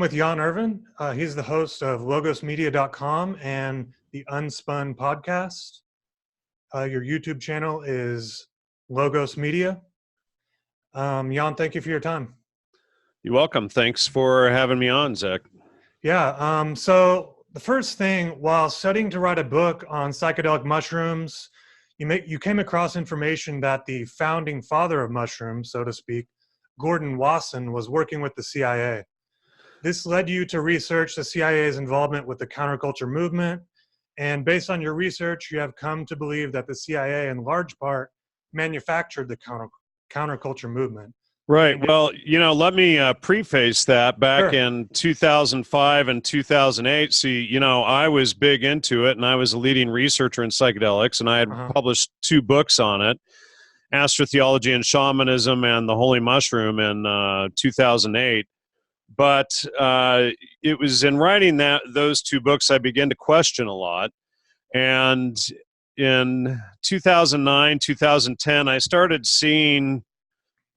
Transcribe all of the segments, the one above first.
with Jan Irvin. He's the host of logosmedia.com and the Unspun podcast. Your YouTube channel is Logos Media. Jan, thank you for your time. You're welcome. Thanks for having me on, Zach. Yeah, so the first thing, while studying to write a book on psychedelic mushrooms, you came across information that the founding father of mushrooms, so to speak, Gordon Wasson, was working with the CIA. This led you to research the CIA's involvement with the counterculture movement, and based on your research, you have come to believe that the CIA, in large part, manufactured the counterculture movement. Right. Well, let me preface that. Back Sure. in 2005 and 2008, see, I was big into it, and I was a leading researcher in psychedelics, and I had published 2 books on it, Astrotheology and Shamanism and The Holy Mushroom, in 2008. But it was in writing those 2 books I began to question a lot. And in 2009, 2010, I started seeing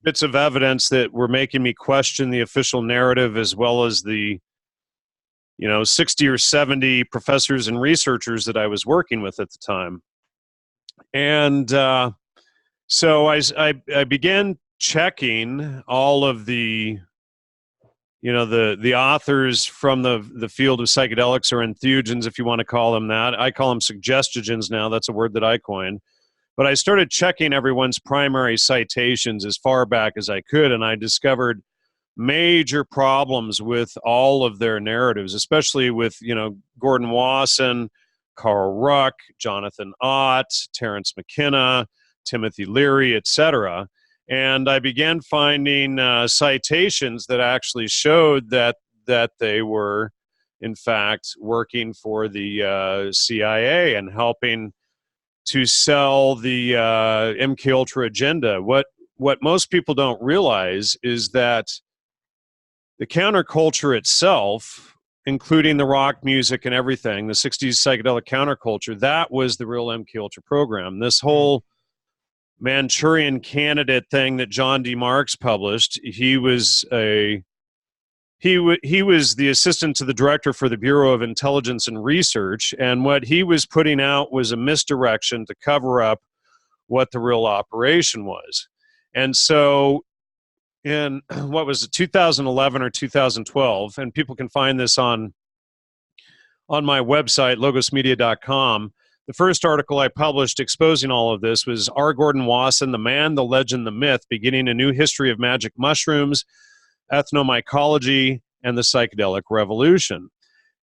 bits of evidence that were making me question the official narrative, as well as the 60 or 70 professors and researchers that I was working with at the time. And so I began checking all of the authors from the field of psychedelics, or entheogens, if you want to call them that. I call them suggestogens now. That's a word that I coined. But I started checking everyone's primary citations as far back as I could, and I discovered major problems with all of their narratives, especially with, Gordon Wasson, Carl Ruck, Jonathan Ott, Terence McKenna, Timothy Leary, etc. And I began finding citations that actually showed that they were, in fact, working for the CIA and helping to sell the MK Ultra agenda. What most people don't realize is that the counterculture itself, including the rock music and everything, the 60s psychedelic counterculture, that was the real MK Ultra program. This whole Manchurian Candidate thing that John D. Marks published, he was the assistant to the director for the Bureau of Intelligence and Research, and what he was putting out was a misdirection to cover up what the real operation was. And so in, 2011 or 2012, and people can find this on my website, logosmedia.com, the first article I published exposing all of this was R. Gordon Wasson, the Man, the Legend, the Myth, Beginning a New History of Magic Mushrooms, Ethnomycology, and the Psychedelic Revolution.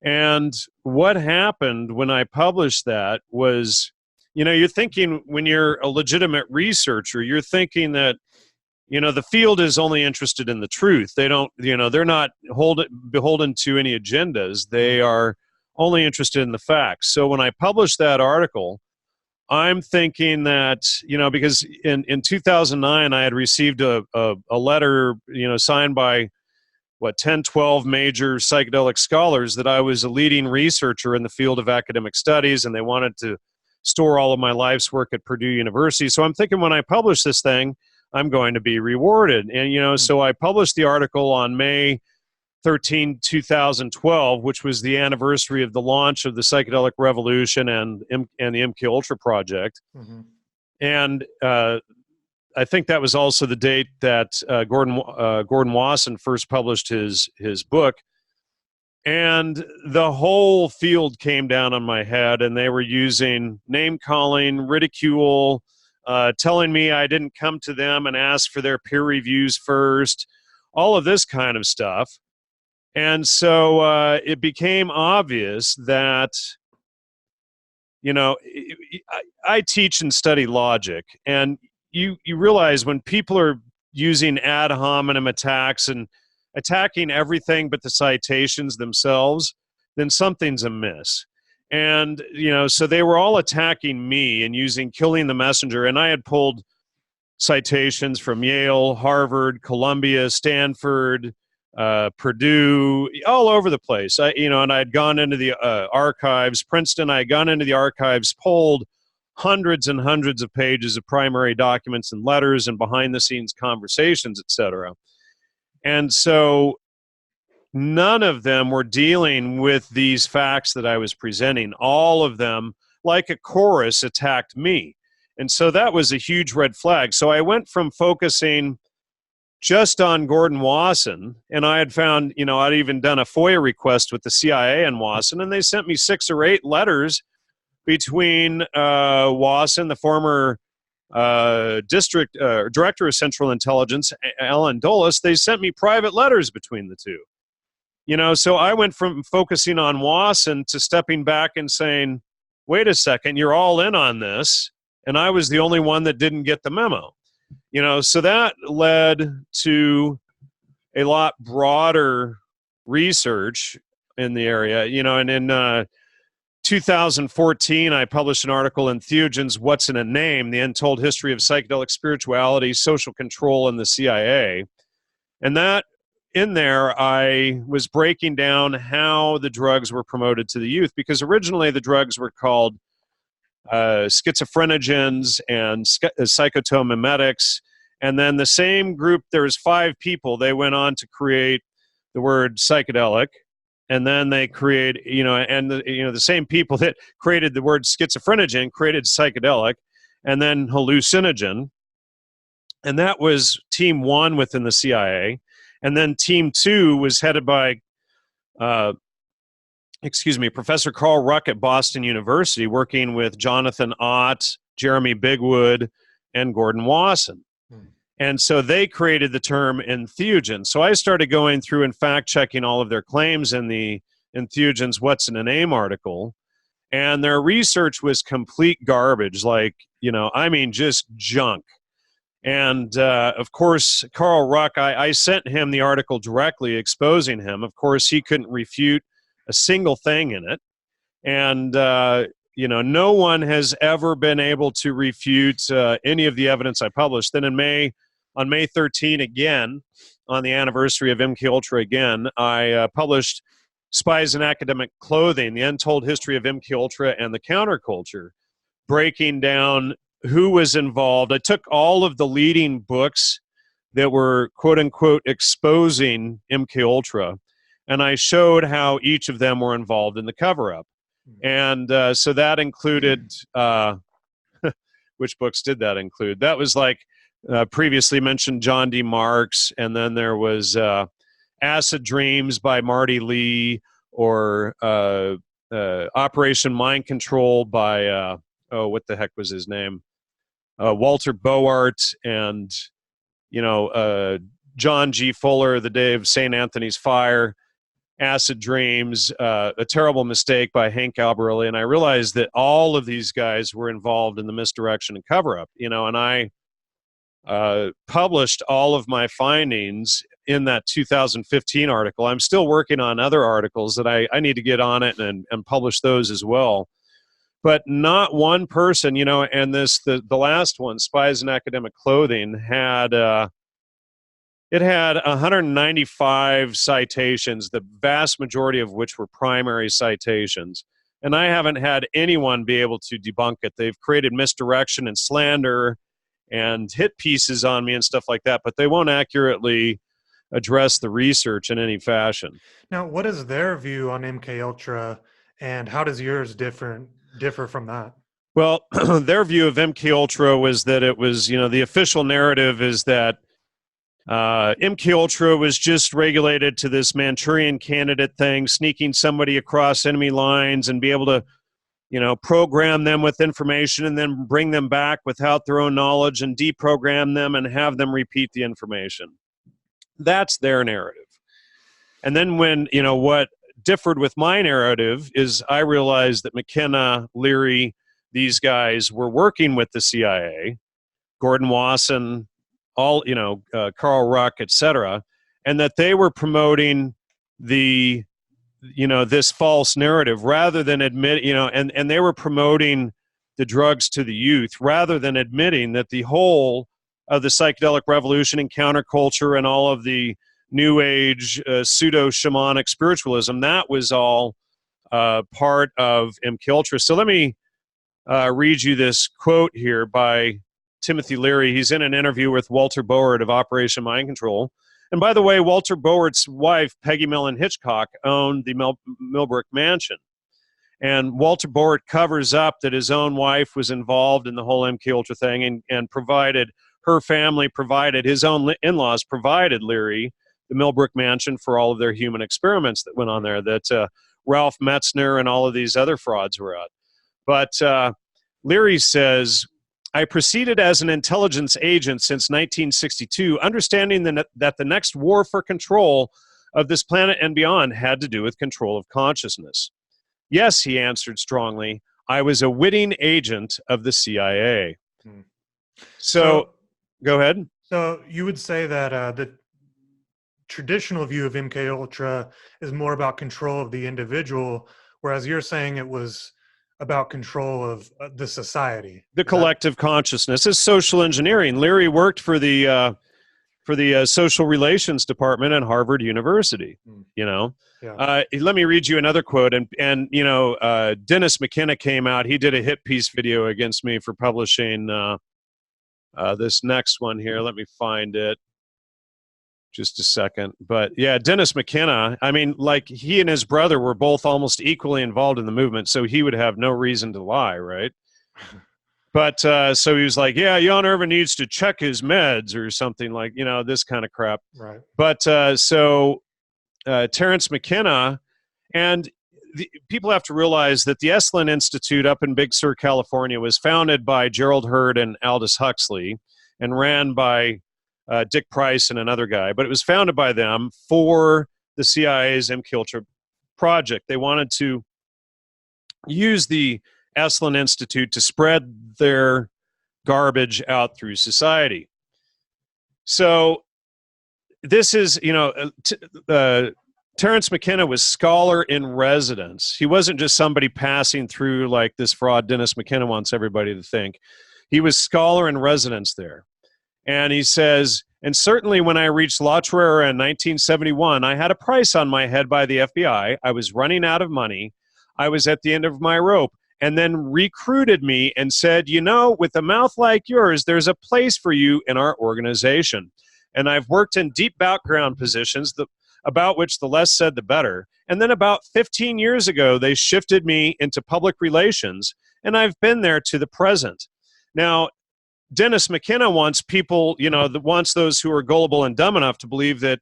And what happened when I published that was, you're thinking, when you're a legitimate researcher, you're thinking that, the field is only interested in the truth. They don't, they're not beholden to any agendas. They are only interested in the facts. So when I published that article, I'm thinking that, because in 2009, I had received a letter, signed by 10, 12 major psychedelic scholars that I was a leading researcher in the field of academic studies, and they wanted to store all of my life's work at Purdue University. So I'm thinking, when I publish this thing, I'm going to be rewarded. And, so I published the article on May 13, 2012, which was the anniversary of the launch of the Psychedelic Revolution and the MK Ultra project. Mm-hmm. And I think that was also the date that Gordon Wasson first published his book. And the whole field came down on my head, and they were using name-calling, ridicule, telling me I didn't come to them and ask for their peer reviews first, all of this kind of stuff. And so it became obvious that, I teach and study logic, and you realize when people are using ad hominem attacks and attacking everything but the citations themselves, then something's amiss. And, so they were all attacking me and using killing the messenger. And I had pulled citations from Yale, Harvard, Columbia, Stanford, Purdue, all over the place. And I had gone into the archives, Princeton, I had gone into the archives, pulled hundreds and hundreds of pages of primary documents and letters and behind the scenes conversations, etc. And so none of them were dealing with these facts that I was presenting. All of them, like a chorus, attacked me. And so that was a huge red flag. So I went from focusing just on Gordon Wasson, and I had found, I'd even done a FOIA request with the CIA and Wasson, and they sent me 6 or 8 letters between Wasson, the former director of Central Intelligence, Alan Dulles. They sent me private letters between the two. So I went from focusing on Wasson to stepping back and saying, wait a second, you're all in on this, and I was the only one that didn't get the memo. So that led to a lot broader research in the area, and in 2014, I published an article in Theogens, What's in a Name? The Untold History of Psychedelic Spirituality, Social Control, and the CIA. And that, in there, I was breaking down how the drugs were promoted to the youth, because originally the drugs were called schizophrenogens and psychotomimetics. And then the same group, there was 5 people, they went on to create the word psychedelic. And then they create, the same people that created the word schizophrenogen created psychedelic, and then hallucinogen. And that was team 1 within the CIA. And then team 2 was headed by, Professor Carl Ruck at Boston University, working with Jonathan Ott, Jeremy Bigwood, and Gordon Wasson. And so they created the term entheogen. So I started going through and fact-checking all of their claims in the Entheogens What's in a Name article. And their research was complete garbage, just junk. And, of course, Carl Ruck, I sent him the article directly exposing him. Of course, he couldn't refute a single thing in it. And, no one has ever been able to refute any of the evidence I published. Then on May 13, again, on the anniversary of MKUltra again, I published Spies in Academic Clothing, The Untold History of MKUltra and the Counterculture, breaking down who was involved. I took all of the leading books that were, quote-unquote, exposing MKUltra, and I showed how each of them were involved in the cover-up. And so that included, which books did that include? That was like previously mentioned John D. Marks, and then there was Acid Dreams by Marty Lee, or Operation Mind Control by, what the heck was his name? Walter Boart, and, John G. Fuller, The Day of St. Anthony's Fire, Acid Dreams, A Terrible Mistake by Hank Albarelli. And I realized that all of these guys were involved in the misdirection and cover-up, and I published all of my findings in that 2015 article. I'm still working on other articles that I need to get on it and publish those as well. But not one person, and the last one, Spies in Academic Clothing, had it had 195 citations, the vast majority of which were primary citations. And I haven't had anyone be able to debunk it. They've created misdirection and slander and hit pieces on me and stuff like that, but they won't accurately address the research in any fashion. Now, what is their view on MKUltra, and how does yours differ from that? Well, their view of MKUltra was that it was, the official narrative is that MKUltra was just regulated to this Manchurian Candidate thing, sneaking somebody across enemy lines and be able to, program them with information and then bring them back without their own knowledge and deprogram them and have them repeat the information. That's their narrative. And then when, what differed with my narrative is I realized that McKenna, Leary, these guys were working with the CIA, Gordon Wasson, all, Carl Ruck, etc., and that they were promoting the, this false narrative rather than admit, and they were promoting the drugs to the youth rather than admitting that the whole of the psychedelic revolution and counterculture and all of the new age pseudo-shamanic spiritualism, that was all part of MKUltra. So let me read you this quote here by Timothy Leary. He's in an interview with Walter Board of Operation Mind Control. And by the way, Walter Bowart's wife, Peggy Millen Hitchcock, owned the Millbrook Mansion. And Walter Bort covers up that his own wife was involved in the whole MK Ultra thing, and provided, her family provided, his own in-laws provided Leary the Millbrook Mansion for all of their human experiments that went on there, that Ralph Metzner and all of these other frauds were at. But Leary says, I proceeded as an intelligence agent since 1962, understanding that the next war for control of this planet and beyond had to do with control of consciousness. Yes, he answered strongly, I was a witting agent of the CIA. So go ahead. So you would say that the traditional view of MK Ultra is more about control of the individual, whereas you're saying it was about control of the society. The collective consciousness is social engineering. Leary worked for the social relations department at Harvard University. You know, let me read you another quote. And you know, Dennis McKenna came out. He did a hit piece video against me for publishing this next one here. Let me find it. Just a second. But yeah, Dennis McKenna, I mean, like, he and his brother were both almost equally involved in the movement, so he would have no reason to lie, right? But so he was like, yeah, Jan Irvin needs to check his meds or something, like, you know, this kind of crap. Right. But so Terrence McKenna, and people have to realize that the Esalen Institute up in Big Sur, California, was founded by Gerald Heard and Aldous Huxley and ran by Dick Price and another guy, but it was founded by them for the CIA's MK Ultra project. They wanted to use the Esalen Institute to spread their garbage out through society. So this is, you know, Terrence McKenna was scholar in residence. He wasn't just somebody passing through like this fraud Dennis McKenna wants everybody to think. He was scholar in residence there. And he says, and certainly when I reached La Torrera in 1971, I had a price on my head by the FBI. I was running out of money. I was at the end of my rope, and then recruited me and said, you know, with a mouth like yours, there's a place for you in our organization. And I've worked in deep background positions about which the less said, the better. And then about 15 years ago, they shifted me into public relations, and I've been there to the present. Now, Dennis McKenna wants people, you know, wants those who are gullible and dumb enough to believe that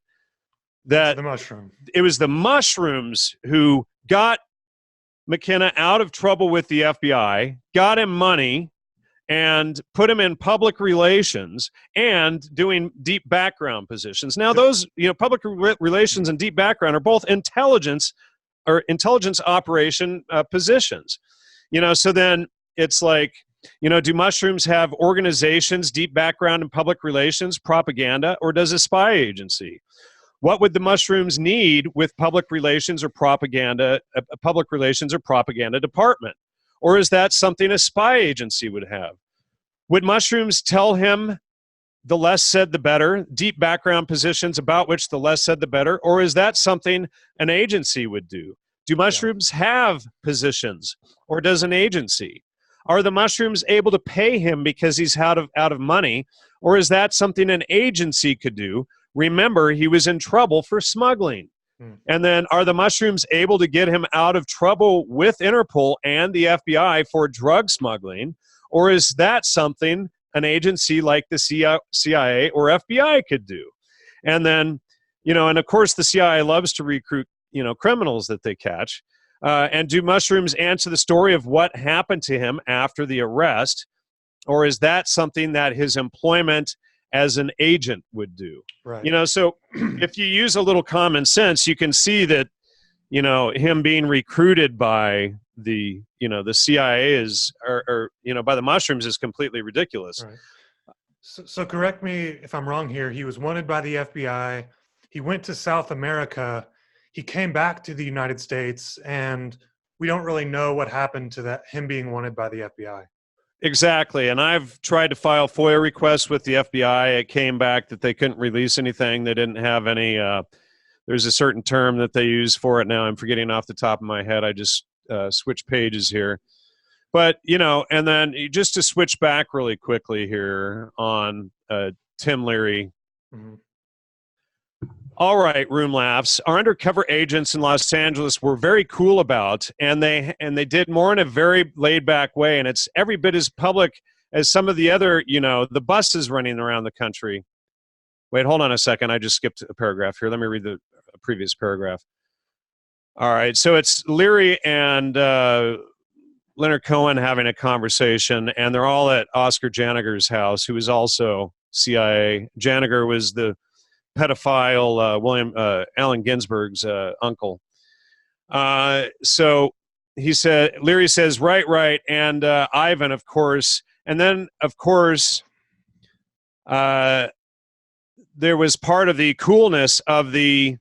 the mushroom. It was the mushrooms who got McKenna out of trouble with the FBI, got him money, and put him in public relations and doing deep background positions. Now, those, you know, public relations and deep background are both intelligence operation positions. You know, so then it's like, you know, do mushrooms have organizations, deep background in public relations, propaganda, or does a spy agency? What would the mushrooms need with public relations or propaganda, a public relations or propaganda department? Or is that something a spy agency would have? Would mushrooms tell him the less said, the better, deep background positions about which the less said, the better? Or is that something an agency would do? Do mushrooms have positions, or does an agency? Are the mushrooms able to pay him because he's out of money, or is that something an agency could do? Remember, he was in trouble for smuggling. And then are the mushrooms able to get him out of trouble with Interpol and the FBI for drug smuggling, or is that something an agency like the CIA or FBI could do? And then, you know, and of course the CIA loves to recruit, you know, criminals that they catch. And do mushrooms answer the story of what happened to him after the arrest? Or is that something that his employment as an agent would do? Right. You know, so if you use a little common sense, you can see that, you know, him being recruited by the, you know, the CIA is, or you know, by the mushrooms is completely ridiculous. Right. So correct me if I'm wrong here. He was wanted by the FBI. He went to South America. He came back to the United States, and we don't really know what happened to that, him being wanted by the FBI. Exactly. And I've tried to file FOIA requests with the FBI. It came back that they couldn't release anything. They didn't have any, there's a certain term that they use for it now. I'm forgetting off the top of my head. I just switched pages here. But, you know, and then just to switch back really quickly here on Tim Leary. All right, room laughs. Our undercover agents in Los Angeles were very cool about, and they did more in a very laid back way, and it's every bit as public as some of the other, the buses running around the country. Wait, hold on a second. I just skipped a paragraph here. Let me read the previous paragraph. All right, so it's Leary and Leonard Cohen having a conversation, and they're all at Oscar Janiger's house, who is also CIA. Janiger was the pedophile Allen Ginsberg's uncle. So Leary says, right, and Ivan, of course, and then of course, there was part of the coolness of the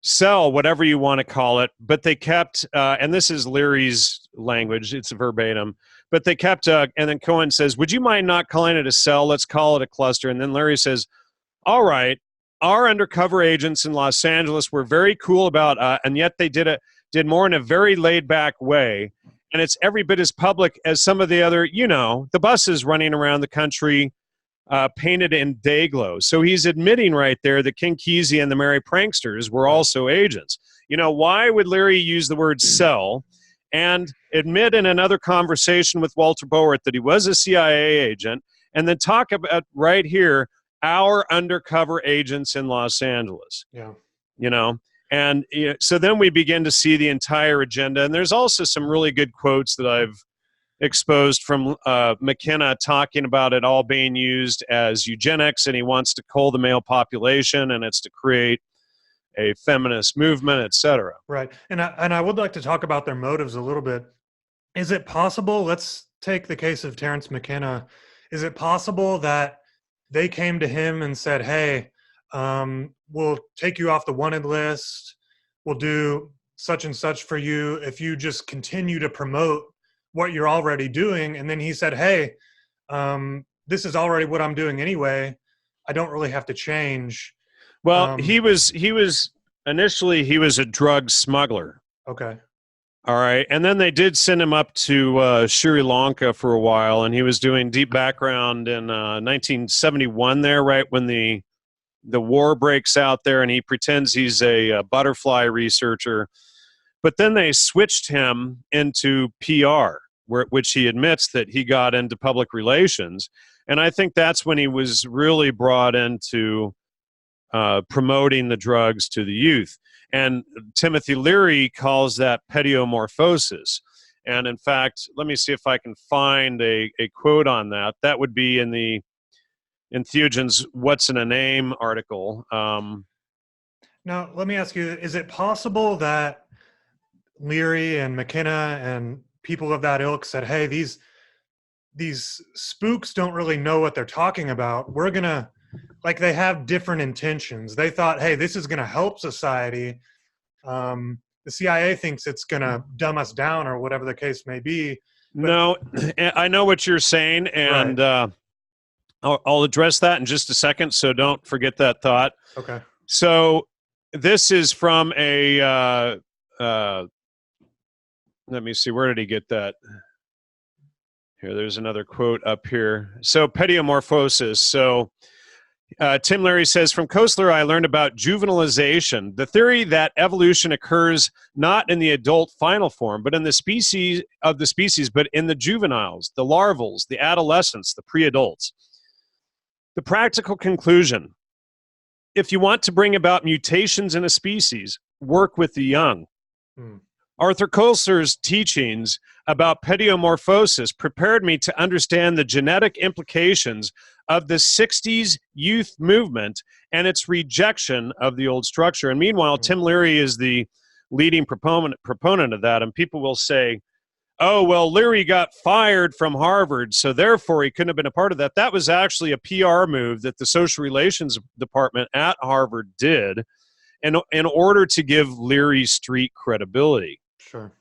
cell, whatever you want to call it, but they kept, and this is Leary's language, it's verbatim, but they kept, and then Cohen says, would you mind not calling it a cell? Let's call it a cluster. And then Leary says, all right, our undercover agents in Los Angeles were very cool about, and yet they did more in a very laid back way. And it's every bit as public as some of the other, the buses running around the country painted in day glow. So he's admitting right there that King Kesey and the Merry Pranksters were also agents. Why would Leary use the word cell and admit in another conversation with Walter Boert that he was a CIA agent, and then talk about right here, our undercover agents in Los Angeles? Yeah. And so then we begin to see the entire agenda. And there's also some really good quotes that I've exposed from McKenna talking about it all being used as eugenics, and he wants to cull the male population, and it's to create a feminist movement, etc. Right. And I would like to talk about their motives a little bit. Is it possible, let's take the case of Terrence McKenna, is it possible that they came to him and said, hey, we'll take you off the wanted list, we'll do such and such for you if you just continue to promote what you're already doing? And then he said, hey, this is already what I'm doing anyway, I don't really have to change. Well, he was initially a drug smuggler. Okay. All right. And then they did send him up to Sri Lanka for a while, and he was doing deep background in 1971 there, right when the war breaks out there, and he pretends he's a butterfly researcher. But then they switched him into PR, which he admits that he got into public relations. And I think that's when he was really brought into promoting the drugs to the youth. And Timothy Leary calls that pediomorphosis. And in fact, let me see if I can find a quote on that. That would be in Theogen's What's in a Name article. Now, let me ask you, is it possible that Leary and McKenna and people of that ilk said, hey, these spooks don't really know what they're talking about. We're going to, like, they have different intentions. They thought, hey, this is going to help society. The CIA thinks it's going to dumb us down or whatever the case may be. No, I know what you're saying, and right. I'll address that in just a second, so don't forget that thought. Okay. So this is from a, let me see, where did he get that? Here, there's another quote up here. So pediomorphosis. So Tim Leary says, from Koestler, I learned about juvenilization, the theory that evolution occurs not in the adult final form, but in the species, but in the juveniles, the larvals, the adolescents, the pre-adults. The practical conclusion: if you want to bring about mutations in a species, work with the young. Arthur Koestler's teachings about pediomorphosis prepared me to understand the genetic implications of the 60s youth movement and its rejection of the old structure. And meanwhile, Tim Leary is the leading proponent of that. And people will say, oh, well, Leary got fired from Harvard, so therefore he couldn't have been a part of that. That was actually a PR move that the social relations department at Harvard did in order to give Leary street credibility. Sure.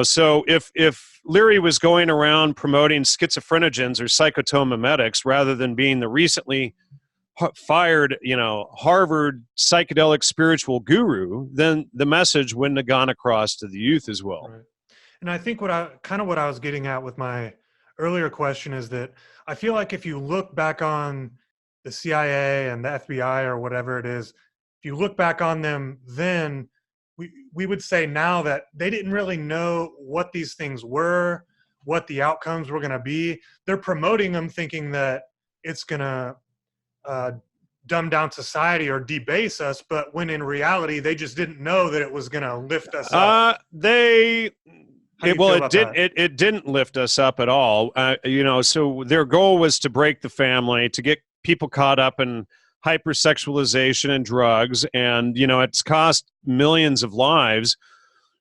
So if Leary was going around promoting schizophrenogens or psychotomimetics rather than being the recently fired, Harvard psychedelic spiritual guru, then the message wouldn't have gone across to the youth as well. Right. And I think what I was getting at with my earlier question is that I feel like if you look back on the CIA and the FBI or whatever it is, if you look back on them then, we would say now that they didn't really know what these things were, what the outcomes were going to be. They're promoting them thinking that it's going to dumb down society or debase us, but when in reality they just didn't know that it was going to lift us up. It didn't lift us up at all. So their goal was to break the family, to get people caught up in hypersexualization and drugs, and it's cost millions of lives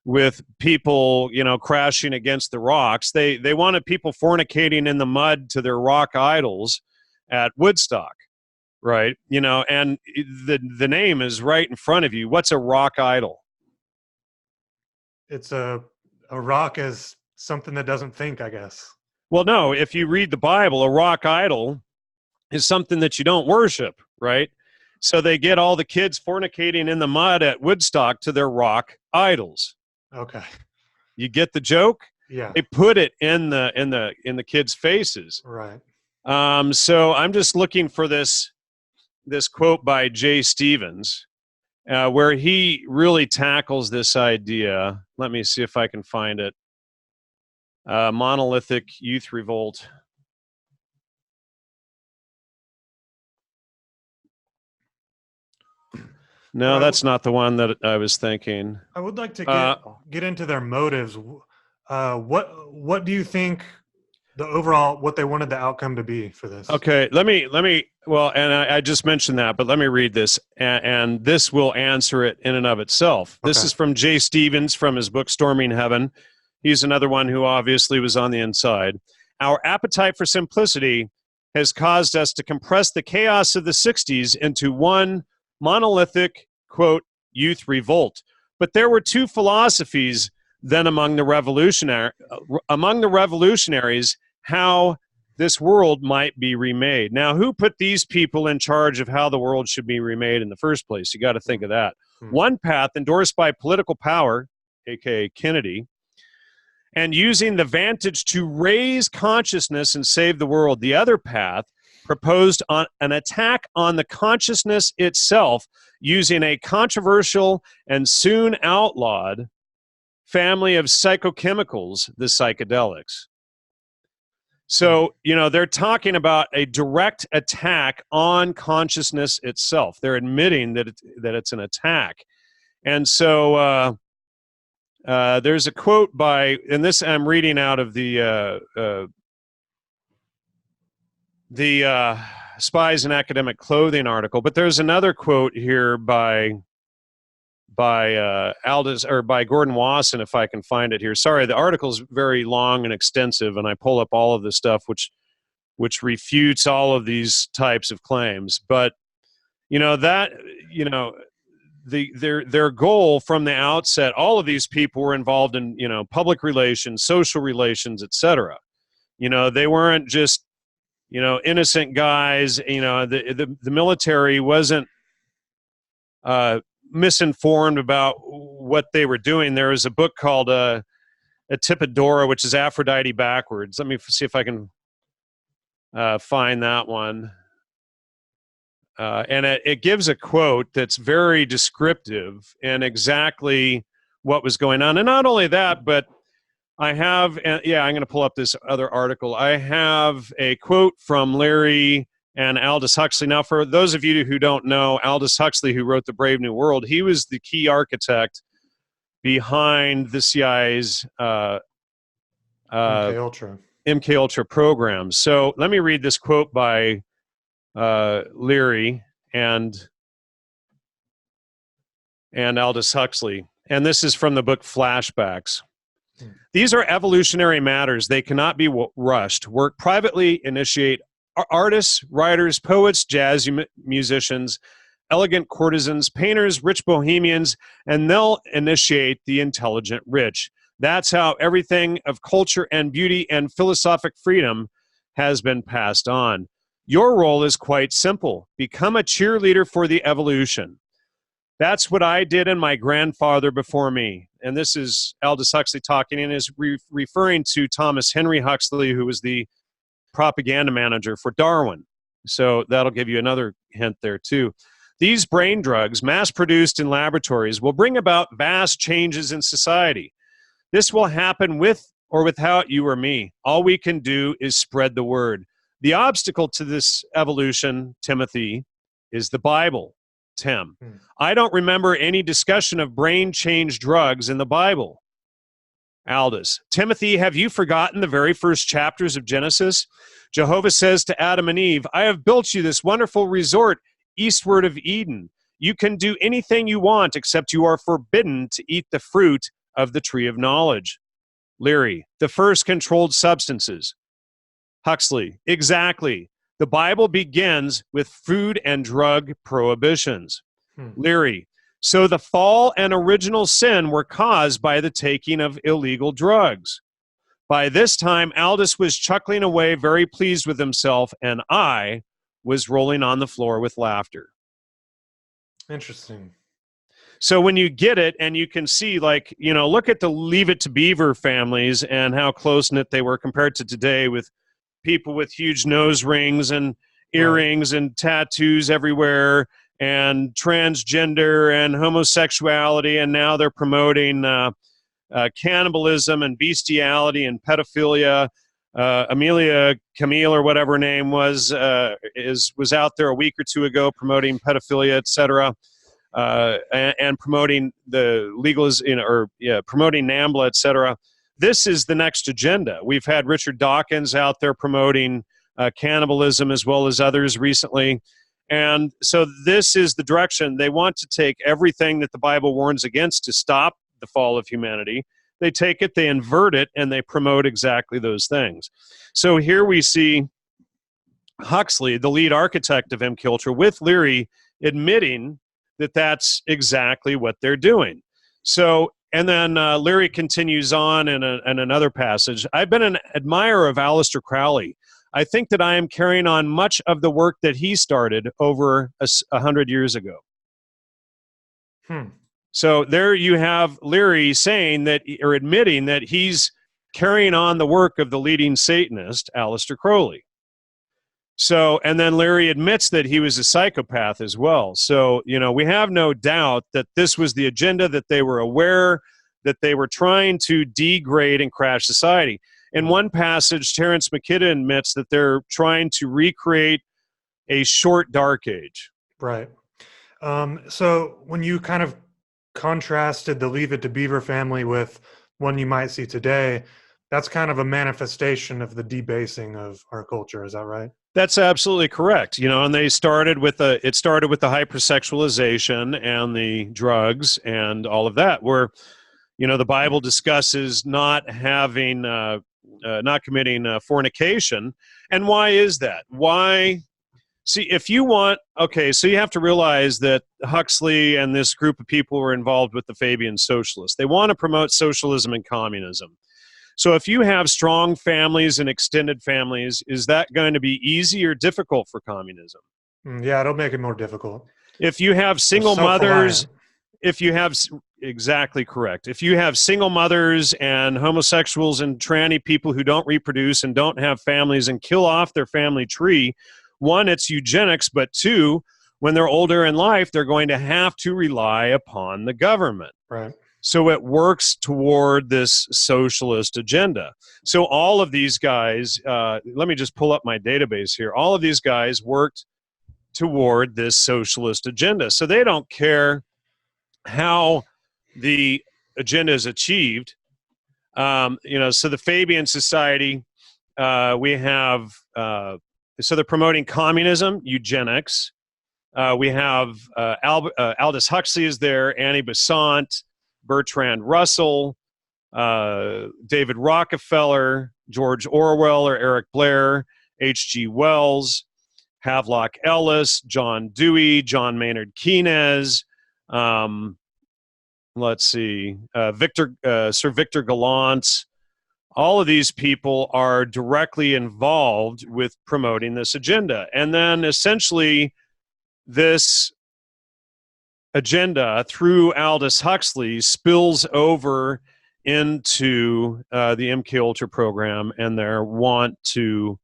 with people crashing against the rocks. They wanted people fornicating in the mud to their rock idols at Woodstock, right? And the name is right in front of you. What's a rock idol? It's a rock is something that doesn't think, I guess. Well, no, if you read the Bible, a rock idol is something that you don't worship, right? So they get all the kids fornicating in the mud at Woodstock to their rock idols. Okay. You get the joke? Yeah. They put it in the kids' faces. Right. So I'm just looking for this quote by Jay Stevens, where he really tackles this idea. Let me see if I can find it. Monolithic Youth Revolt. No, that's not the one that I was thinking. I would like to get into their motives. What do you think the overall, what they wanted the outcome to be for this? Okay, let me. Well, and I just mentioned that, but let me read this, and this will answer it in and of itself. Okay. This is from Jay Stevens from his book Storming Heaven. He's another one who obviously was on the inside. Our appetite for simplicity has caused us to compress the chaos of the 60s into one monolithic, quote, youth revolt. But there were two philosophies then among the revolutionaries, how this world might be remade. Now, who put these people in charge of how the world should be remade in the first place? You got to think of that. One path endorsed by political power, aka Kennedy, and using the vantage to raise consciousness and save the world. The other path proposed on an attack on the consciousness itself using a controversial and soon outlawed family of psychochemicals, the psychedelics. So, they're talking about a direct attack on consciousness itself. They're admitting that it's an attack. And so there's a quote by, and this I'm reading out of the Spies in Academic Clothing article, but there's another quote here by Aldous, or by Gordon Wasson, if I can find it here. Sorry, the article's very long and extensive, and I pull up all of the stuff which refutes all of these types of claims. But their goal from the outset, all of these people were involved in public relations, social relations, etc. They weren't just innocent guys. The military wasn't misinformed about what they were doing. There is a book called Atipodora, which is Aphrodite backwards. Let me see if I can find that one. And it gives a quote that's very descriptive and exactly what was going on. And not only that, but I have, I'm going to pull up this other article. I have a quote from Larry and Aldous Huxley. Now, for those of you who don't know, Aldous Huxley, who wrote The Brave New World, he was the key architect behind the CIA's MK Ultra program. So let me read this quote by Leary and Aldous Huxley. And this is from the book Flashbacks. These are evolutionary matters. They cannot be rushed. Work privately, initiate artists, writers, poets, jazz musicians, elegant courtesans, painters, rich bohemians, and they'll initiate the intelligent rich. That's how everything of culture and beauty and philosophic freedom has been passed on. Your role is quite simple. Become a cheerleader for the evolution. That's what I did and my grandfather before me. And this is Aldous Huxley talking, and is referring to Thomas Henry Huxley, who was the propaganda manager for Darwin. So that'll give you another hint there too. These brain drugs, mass-produced in laboratories, will bring about vast changes in society. This will happen with or without you or me. All we can do is spread the word. The obstacle to this evolution, Timothy, is the Bible, Tim. I don't remember any discussion of brain change drugs in the Bible. Aldous. Timothy, have you forgotten the very first chapters of Genesis? Jehovah says to Adam and Eve, I have built you this wonderful resort eastward of Eden. You can do anything you want, except you are forbidden to eat the fruit of the tree of knowledge. Leary, the first controlled substances. Huxley, exactly. The Bible begins with food and drug prohibitions. Leary, so the fall and original sin were caused by the taking of illegal drugs. By this time, Aldous was chuckling away, very pleased with himself, and I was rolling on the floor with laughter. Interesting. So when you get it and you can see, like, you know, look at the Leave It to Beaver families and how close-knit they were compared to today, with people with huge nose rings and earrings and tattoos everywhere, and transgender and homosexuality, and now they're promoting cannibalism and bestiality and pedophilia. Amelia Camille, or whatever her name was out there a week or two ago promoting pedophilia, etc., and promoting the promoting NAMBLA, etc. This is the next agenda. We've had Richard Dawkins out there promoting cannibalism, as well as others recently. And so this is the direction. They want to take everything that the Bible warns against to stop the fall of humanity. They take it, they invert it, and they promote exactly those things. So here we see Huxley, the lead architect of MKUltra, with Leary admitting that that's exactly what they're doing. So, and then Leary continues on in another passage. I've been an admirer of Aleister Crowley. I think that I am carrying on much of the work that he started over 100 years ago. So there you have Leary saying that, or admitting that he's carrying on the work of the leading Satanist, Aleister Crowley. So, and then Leary admits that he was a psychopath as well. So, you know, we have no doubt that this was the agenda, that they were aware that they were trying to degrade and crash society. In one passage, Terence McKenna admits that they're trying to recreate a short dark age. Right. So when you kind of contrasted the Leave It to Beaver family with one you might see today, that's kind of a manifestation of the debasing of our culture. Is that right? That's absolutely correct. You know, and they started with the hypersexualization and the drugs and all of that, where, you know, the Bible discusses not having, not committing fornication. And why is that? Why? See, if you want, okay, so you have to realize that Huxley and this group of people were involved with the Fabian socialists. They want to promote socialism and communism. So if you have strong families and extended families, is that going to be easy or difficult for communism? Yeah, it'll make it more difficult. If you have single mothers, exactly correct. If you have single mothers and homosexuals and tranny people who don't reproduce and don't have families and kill off their family tree, one, it's eugenics, but two, when they're older in life, they're going to have to rely upon the government. Right. So it works toward this socialist agenda. So all of these guys, let me just pull up my database here. All of these guys worked toward this socialist agenda. So they don't care how the agenda is achieved. You know, so the Fabian Society, we have, so they're promoting communism, eugenics. We have Aldous Huxley is there, Annie Besant, Bertrand Russell, David Rockefeller, George Orwell or Eric Blair, H.G. Wells, Havelock Ellis, John Dewey, John Maynard Keynes, let's see, Sir Victor Gallant. All of these people are directly involved with promoting this agenda. And then essentially this agenda through Aldous Huxley spills over into the MKUltra program and their want to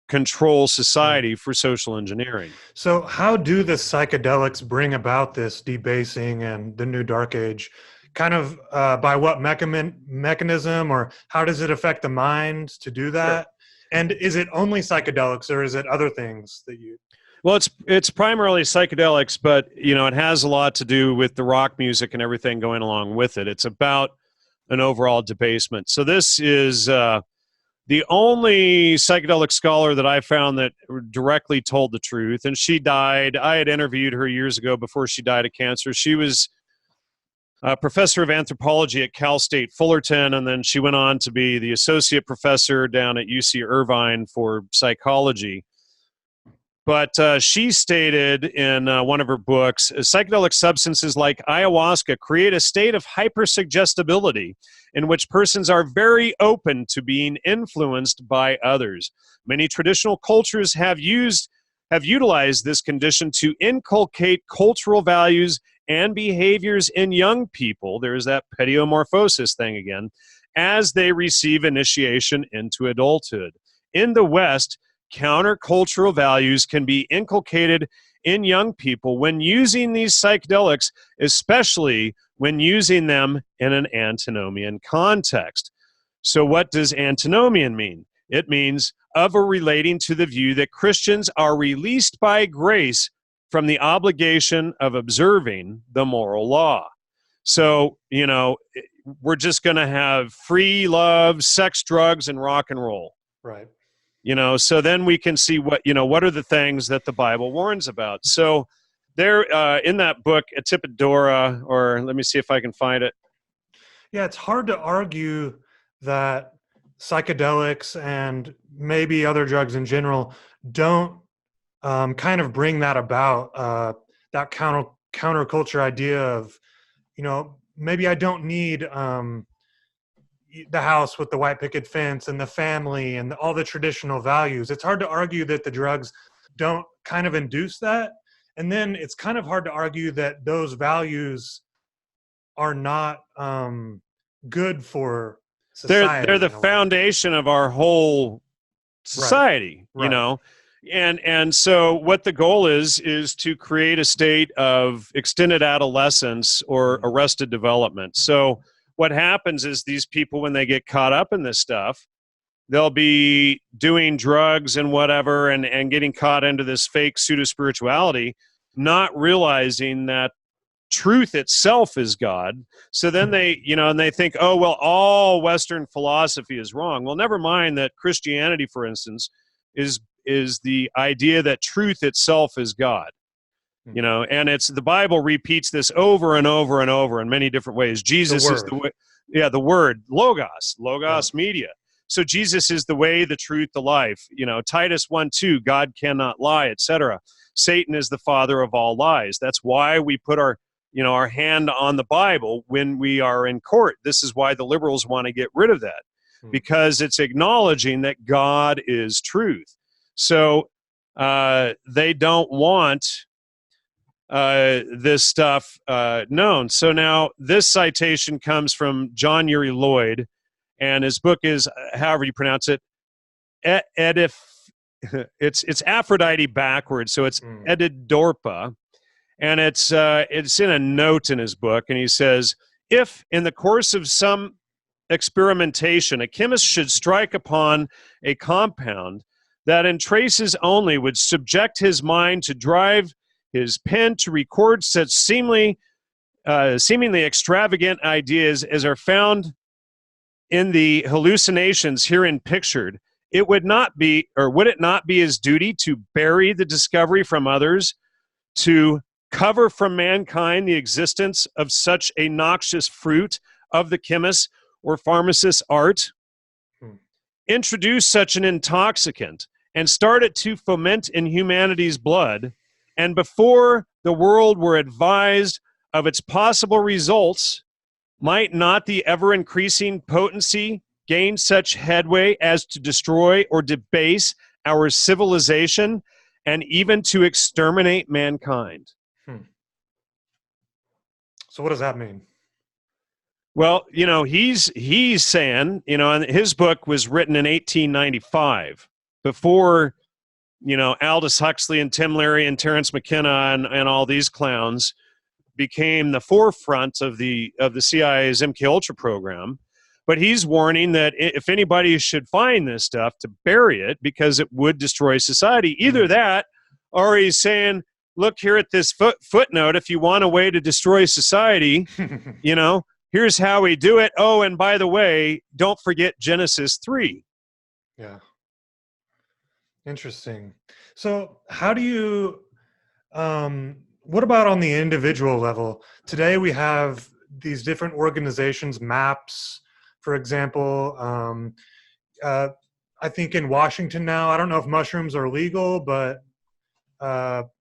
control society for social engineering. So how do the psychedelics bring about this debasing and the new dark age? Kind of by what mechanism, or how does it affect the mind to do that? And is it only psychedelics, or is it other things that you... Well, it's primarily psychedelics, but it has a lot to do with the rock music and everything going along with it. It's about an overall debasement. So this is the only psychedelic scholar that I found that directly told the truth, and she died. I had interviewed her years ago before she died of cancer. She was a professor of anthropology at Cal State Fullerton, and then she went on to be the associate professor down at UC Irvine for psychology. But she stated in one of her books, psychedelic substances like ayahuasca create a state of hypersuggestibility in which persons are very open to being influenced by others. Many traditional cultures have utilized this condition to inculcate cultural values and behaviors in young people. There's that pediommorphosis thing again, as they receive initiation into adulthood. In the West, countercultural values can be inculcated in young people when using these psychedelics, especially when using them in an antinomian context. So what does antinomian mean? It means of or relating to the view that Christians are released by grace from the obligation of observing the moral law. So, we're just going to have free love, sex, drugs, and rock and roll. Right. So then we can see what are the things that the Bible warns about. So there, in that book, Atipidora, or let me see if I can find it. Yeah, it's hard to argue that psychedelics and maybe other drugs in general don't kind of bring that about, that counterculture idea of, maybe I don't need the house with the white picket fence and the family and all the traditional values. It's hard to argue that the drugs don't kind of induce that. And then it's kind of hard to argue that those values are not good for society. They're the foundation of our whole society, Right. And so what the goal is to create a state of extended adolescence or arrested development. So what happens is these people, when they get caught up in this stuff, they'll be doing drugs and whatever and getting caught into this fake pseudo-spirituality, not realizing that truth itself is God. So then they, and they think, oh, well, all Western philosophy is wrong. Well, never mind that Christianity, for instance, is the idea that truth itself is God. And it's the Bible repeats this over and over and over in many different ways. Jesus is the way, the word, logos media. So Jesus is the way, the truth, the life. Titus 1:2, God cannot lie, etc. Satan is the father of all lies. That's why we put our hand on the Bible when we are in court. This is why the liberals want to get rid of that, because it's acknowledging that God is truth. So they don't want this stuff known. So now this citation comes from John Uri Lloyd, and his book is, however you pronounce it, it's Aphrodite backwards, so it's Edidorpa, and it's in a note in his book, and he says, if in the course of some experimentation a chemist should strike upon a compound that in traces only would subject his mind to drive his pen to record such seemingly extravagant ideas as are found in the hallucinations herein pictured, would it not be his duty to bury the discovery from others, to cover from mankind the existence of such a noxious fruit of the chemist's or pharmacist's art? Introduce such an intoxicant and start it to foment in humanity's blood, and before the world were advised of its possible results, might not the ever-increasing potency gain such headway as to destroy or debase our civilization and even to exterminate mankind? So what does that mean? Well, he's saying, and his book was written in 1895, before Aldous Huxley and Tim Leary and Terence McKenna and all these clowns became the forefront of the CIA's MKUltra program. But he's warning that if anybody should find this stuff, to bury it because it would destroy society. Either that, or he's saying, look here at this footnote, if you want a way to destroy society, here's how we do it. Oh, and by the way, don't forget Genesis 3. Yeah. Interesting. So how do you, what about on the individual level? Today we have these different organizations, MAPS, for example. I think in Washington now, I don't know if mushrooms are legal, but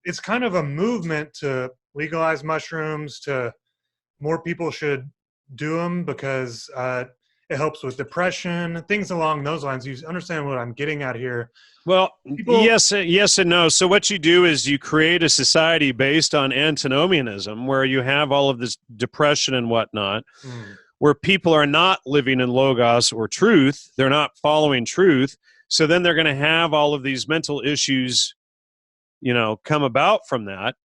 it's kind of a movement to legalize mushrooms, to more people should do them because it helps with depression, things along those lines. You understand what I'm getting at here? Well, yes and no. So what you do is you create a society based on antinomianism, where you have all of this depression and whatnot, where people are not living in logos or truth. They're not following truth. So then they're going to have all of these mental issues, come about from that.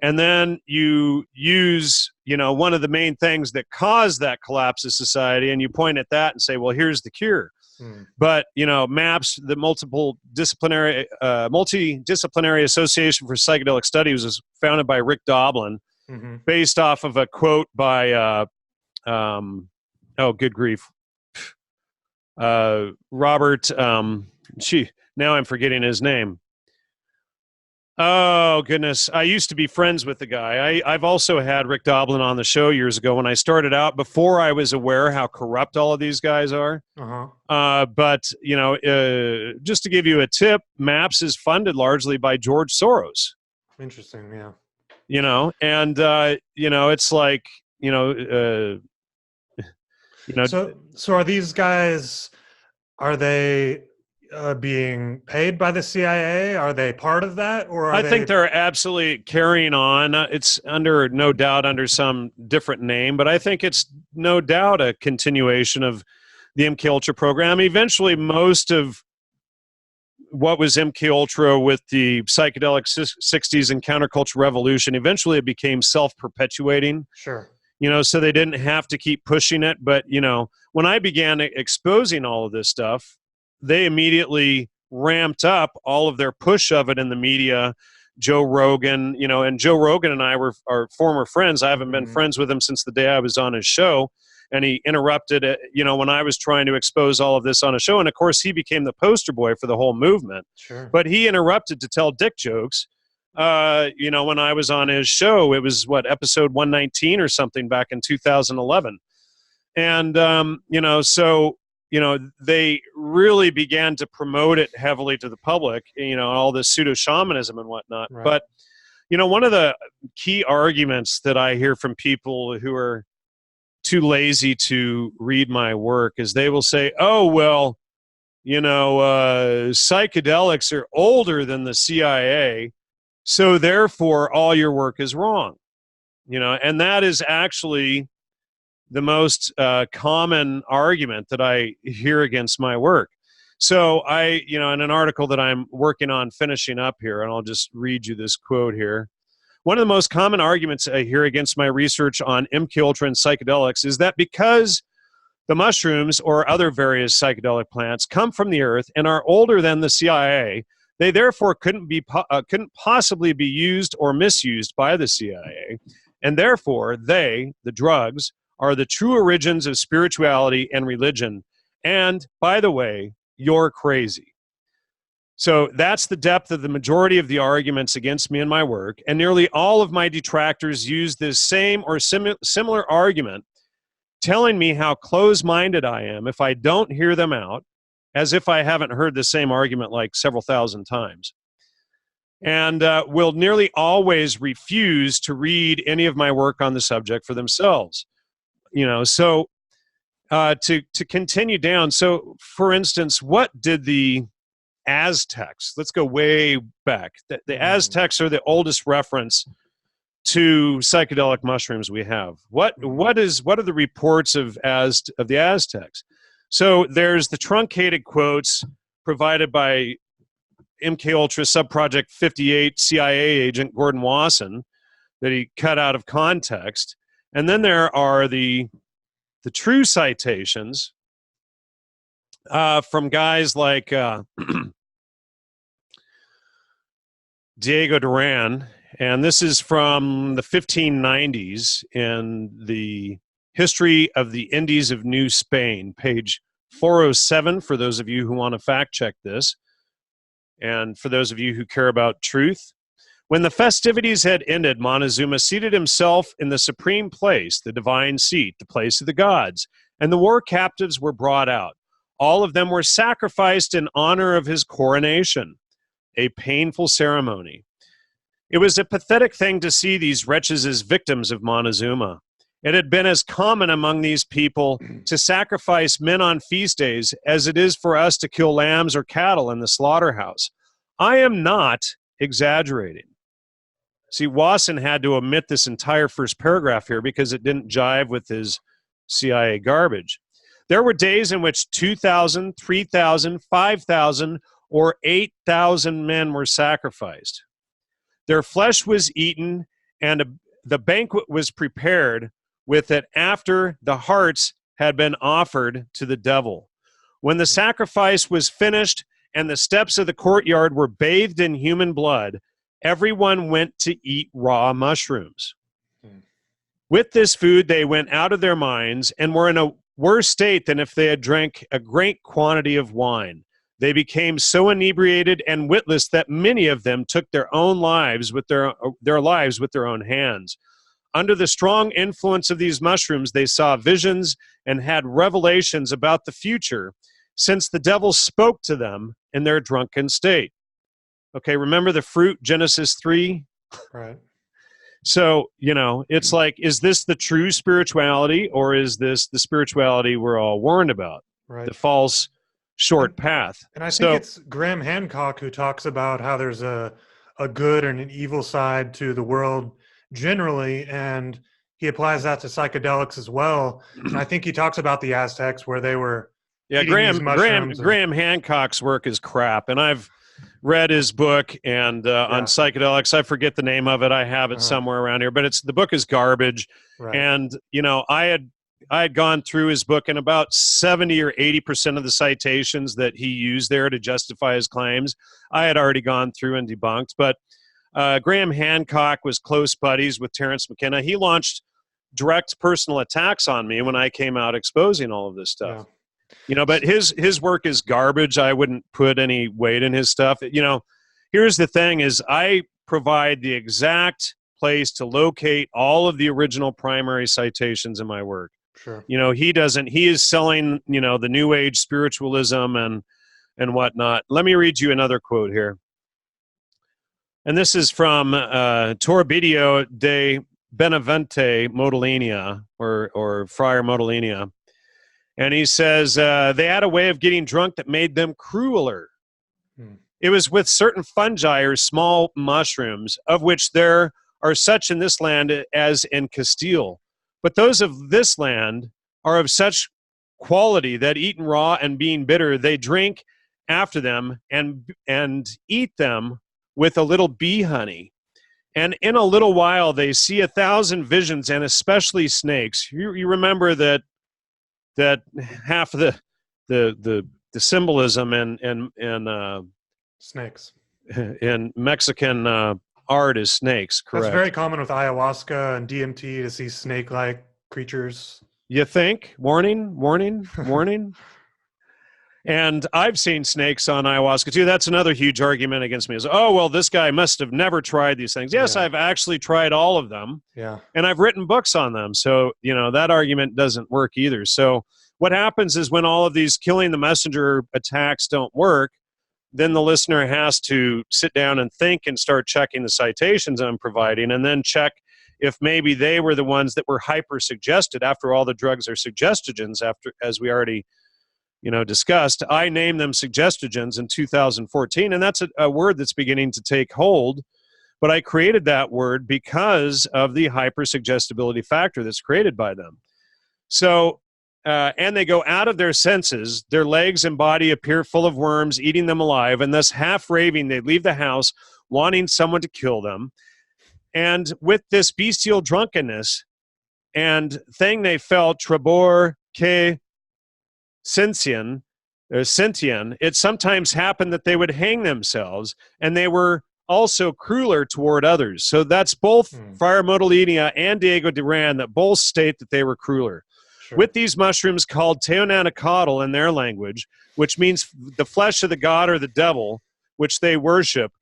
And then you use, one of the main things that caused that collapse of society, and you point at that and say, well, here's the cure. But, MAPS, the Multidisciplinary Association for Psychedelic Studies, was founded by Rick Doblin, based off of a quote by, good grief, Robert, now I'm forgetting his name. Oh, goodness. I used to be friends with the guy. I've also had Rick Doblin on the show years ago when I started out, before I was aware how corrupt all of these guys are. But, just to give you a tip, MAPS is funded largely by George Soros. Interesting, yeah. And, it's like, So are these guys, are they being paid by the CIA? Are they part of that, or I think they're absolutely carrying on. It's no doubt under some different name, but I think it's no doubt a continuation of the MKUltra program. Eventually, most of what was MKUltra with the psychedelic 60s and counterculture revolution, eventually it became self-perpetuating. Sure. So they didn't have to keep pushing it. But, when I began exposing all of this stuff, they immediately ramped up all of their push of it in the media. Joe Rogan, and Joe Rogan and I are former friends. I haven't been friends with him since the day I was on his show, and he interrupted it, when I was trying to expose all of this on a show. And of course, he became the poster boy for the whole movement. Sure. But he interrupted to tell dick jokes. When I was on his show, it was episode 119 or something back in 2011. And, they really began to promote it heavily to the public, all this pseudo-shamanism and whatnot. Right. But, one of the key arguments that I hear from people who are too lazy to read my work is they will say, oh, well, psychedelics are older than the CIA, so therefore all your work is wrong. And that is actually the most common argument that I hear against my work. So in an article that I'm working on finishing up here, and I'll just read you this quote here. One of the most common arguments I hear against my research on MKUltra and psychedelics is that because the mushrooms or other various psychedelic plants come from the earth and are older than the CIA, they therefore couldn't possibly be used or misused by the CIA, and therefore they, the drugs, are the true origins of spirituality and religion. And, by the way, you're crazy. So that's the depth of the majority of the arguments against me and my work, and nearly all of my detractors use this same or similar argument, telling me how close-minded I am if I don't hear them out, as if I haven't heard the same argument like several thousand times. And will nearly always refuse to read any of my work on the subject for themselves. So to continue down. So, for instance, what did the Aztecs, let's go way back. The Aztecs are the oldest reference to psychedelic mushrooms we have. What are the reports of the Aztecs? So there's the truncated quotes provided by MK Ultra Subproject 58 CIA agent Gordon Wasson that he cut out of context. And then there are the true citations from guys like Diego Duran, and this is from the 1590s in the History of the Indies of New Spain, page 407, for those of you who want to fact check this, and for those of you who care about truth. When the festivities had ended, Montezuma seated himself in the supreme place, the divine seat, the place of the gods, and the war captives were brought out. All of them were sacrificed in honor of his coronation, a painful ceremony. It was a pathetic thing to see these wretches as victims of Montezuma. It had been as common among these people to sacrifice men on feast days as it is for us to kill lambs or cattle in the slaughterhouse. I am not exaggerating. See, Wasson had to omit this entire first paragraph here because it didn't jive with his CIA garbage. There were days in which 2,000, 3,000, 5,000, or 8,000 men were sacrificed. Their flesh was eaten, and the banquet was prepared with it after the hearts had been offered to the devil. When the sacrifice was finished and the steps of the courtyard were bathed in human blood, everyone went to eat raw mushrooms. With this food, they went out of their minds and were in a worse state than if they had drank a great quantity of wine. They became so inebriated and witless that many of them took their own lives with their own hands. Under the strong influence of these mushrooms, they saw visions and had revelations about the future, since the devil spoke to them in their drunken state. Okay, remember the fruit, Genesis 3? Right. So, it's like, is this the true spirituality, or is this the spirituality we're all warned about? Right. The false short path. And I think it's Graham Hancock who talks about how there's a good and an evil side to the world generally, and he applies that to psychedelics as well. And I think he talks about the Aztecs where they were Graham Hancock's work is crap, and I've read his book and on psychedelics. I forget the name of it. I have it somewhere around here, but the book is garbage. Right. And I had gone through his book, and about 70 or 80% of the citations that he used there to justify his claims, I had already gone through and debunked. But Graham Hancock was close buddies with Terence McKenna. He launched direct personal attacks on me when I came out exposing all of this stuff. Yeah. But his work is garbage. I wouldn't put any weight in his stuff. Here's the thing is I provide the exact place to locate all of the original primary citations in my work. Sure. He doesn't. He is selling, the New Age spiritualism and whatnot. Let me read you another quote here. And this is from Torbidio de Benavente Modellina, or Friar Modellina. And he says, they had a way of getting drunk that made them crueler. It was with certain fungi or small mushrooms, of which there are such in this land as in Castile. But those of this land are of such quality that eaten raw and being bitter, they drink after them and eat them with a little bee honey. And in a little while they see 1,000 visions, and especially snakes. You remember that half of the symbolism and snakes in Mexican art is snakes, correct? That's very common with ayahuasca and DMT to see snake-like creatures. You think? Warning. And I've seen snakes on ayahuasca too. That's another huge argument against me is, this guy must have never tried these things. Yes, I've actually tried all of them. Yeah. And I've written books on them. So, that argument doesn't work either. So what happens is when all of these killing the messenger attacks don't work, then the listener has to sit down and think and start checking the citations I'm providing, and then check if maybe they were the ones that were hyper-suggested. After all, the drugs are suggestogens, as we already discussed. I named them suggestogens in 2014, and that's a word that's beginning to take hold. But I created that word because of the hypersuggestibility factor that's created by them. So and they go out of their senses. Their legs and body appear full of worms, eating them alive, and thus half raving, they leave the house, wanting someone to kill them. And with this bestial drunkenness and thing they felt, trabor que sentien, it sometimes happened that they would hang themselves, and they were also crueler toward others. So that's both Friar Modellini and Diego Duran that both state that they were crueler. Sure. With these mushrooms called teonanacatl in their language, which means the flesh of the god or the devil, which they worship.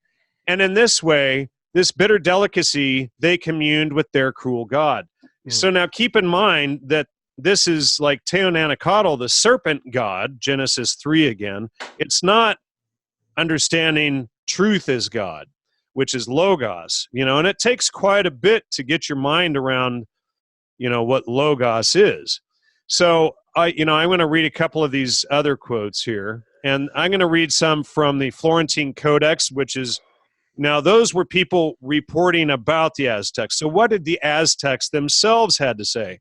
And in this way, this bitter delicacy, they communed with their cruel god. So now keep in mind that this is like Teonanacatl, the serpent god, Genesis 3 again. It's not understanding truth as God, which is logos, and it takes quite a bit to get your mind around, what logos is. So I'm going to read a couple of these other quotes here, and I'm going to read some from the Florentine Codex, which is, now those were people reporting about the Aztecs. So what did the Aztecs themselves had to say?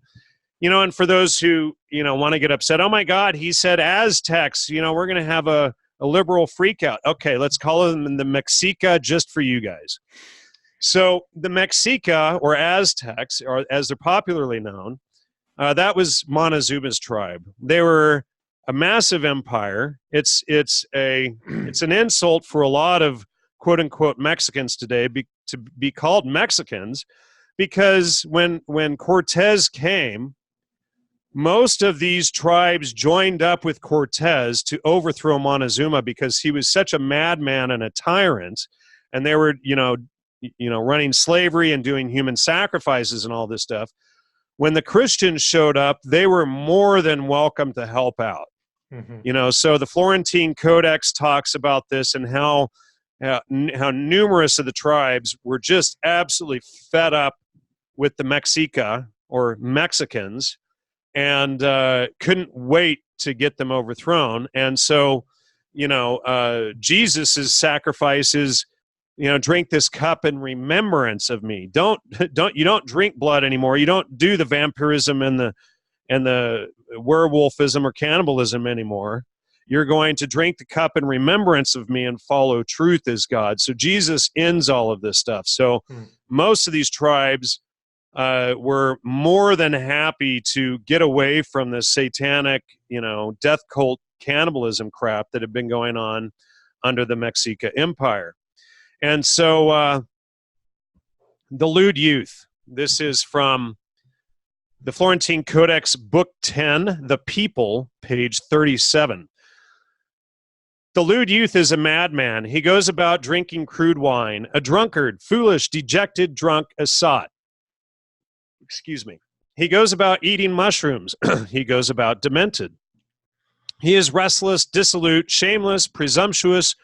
And for those who, want to get upset, oh my God, he said Aztecs, we're going to have a liberal freak out. Okay, let's call them the Mexica just for you guys. So the Mexica, or Aztecs, or as they're popularly known, that was Montezuma's tribe. They were a massive empire. It's an insult for a lot of quote unquote Mexicans today to be called Mexicans, because when Cortez came, most of these tribes joined up with Cortez to overthrow Montezuma because he was such a madman and a tyrant, and they were, running slavery and doing human sacrifices and all this stuff. When the Christians showed up, they were more than welcome to help out. So the Florentine Codex talks about this and how numerous of the tribes were just absolutely fed up with the Mexica or Mexicans, and couldn't wait to get them overthrown. And so, Jesus's sacrifice is, drink this cup in remembrance of me. You don't drink blood anymore. You don't do the vampirism and the werewolfism or cannibalism anymore. You're going to drink the cup in remembrance of me and follow truth as God. So Jesus ends all of this stuff. So most of these tribes were more than happy to get away from this satanic, death cult cannibalism crap that had been going on under the Mexica Empire. And so the lewd youth, this is from the Florentine Codex, Book 10, The People, page 37. The lewd youth is a madman. He goes about drinking crude wine, a drunkard, foolish, dejected, drunk, a sot. Excuse me. He goes about eating mushrooms. He goes about demented. He is restless, dissolute, shameless, presumptuous,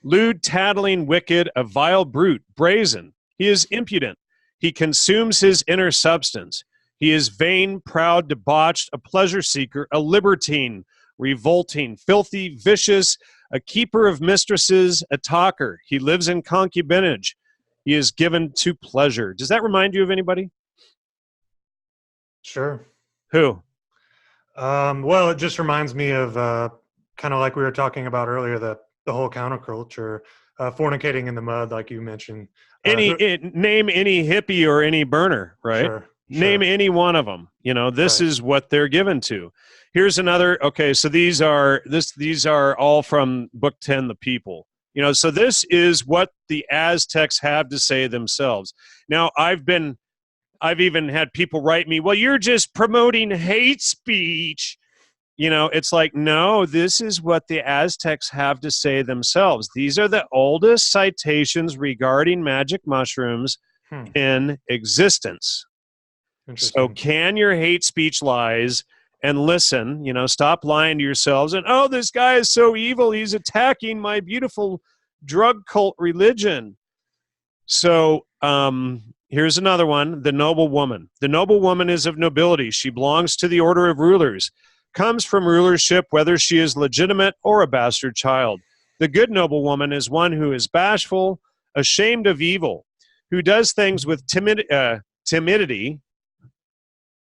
lewd, tattling, wicked, a vile brute, brazen. He is impudent. He consumes his inner substance. He is vain, proud, debauched, a pleasure seeker, a libertine, revolting, filthy, vicious, a keeper of mistresses, a talker. He lives in concubinage. He is given to pleasure. Does that remind you of anybody? Sure. Who? Well, it just reminds me of kind of like we were talking about earlier, the whole counterculture, fornicating in the mud, like you mentioned. Name any hippie or any burner, right? Sure. Name any one of them. This is what they're given to. Here's another. Okay, so these are all from Book 10, The People. So this is what the Aztecs have to say themselves. Now, I've even had people write me, well, you're just promoting hate speech. It's like, no, this is what the Aztecs have to say themselves. These are the oldest citations regarding magic mushrooms in existence. So can your hate speech lies and listen, stop lying to yourselves and, oh, this guy is so evil. He's attacking my beautiful drug cult religion. So, here's another one, the noble woman. The noble woman is of nobility. She belongs to the order of rulers, comes from rulership, whether she is legitimate or a bastard child. The good noble woman is one who is bashful, ashamed of evil, who does things with timidity,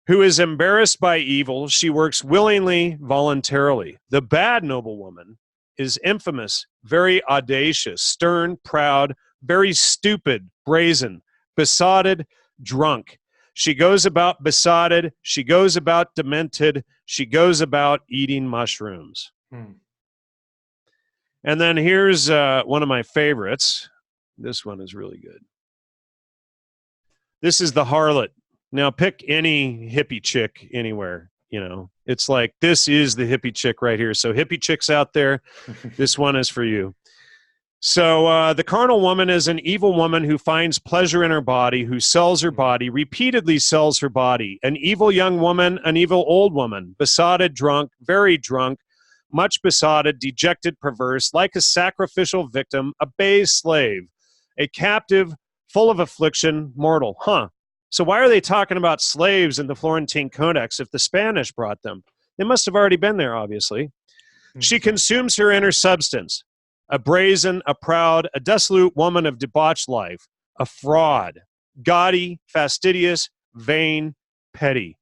who is embarrassed by evil. She works willingly, voluntarily. The bad noblewoman is infamous, very audacious, stern, proud, very stupid, brazen, besotted, drunk. She goes about besotted. She goes about demented. She goes about eating mushrooms. And then here's one of my favorites. This one is really good. This is the harlot. Now pick any hippie chick anywhere, you know. It's like, this is the hippie chick right here. So hippie chicks out there, this one is for you. So the carnal woman is an evil woman who finds pleasure in her body, who sells her body, repeatedly sells her body. An evil young woman, an evil old woman, besotted, drunk, very drunk, much besotted, dejected, perverse, like a sacrificial victim, a base slave, a captive, full of affliction, mortal. So why are they talking about slaves in the Florentine Codex if the Spanish brought them? They must have already been there, obviously. She consumes her inner substance. A brazen, a proud, a dissolute woman of debauched life, a fraud, gaudy, fastidious, vain, petty.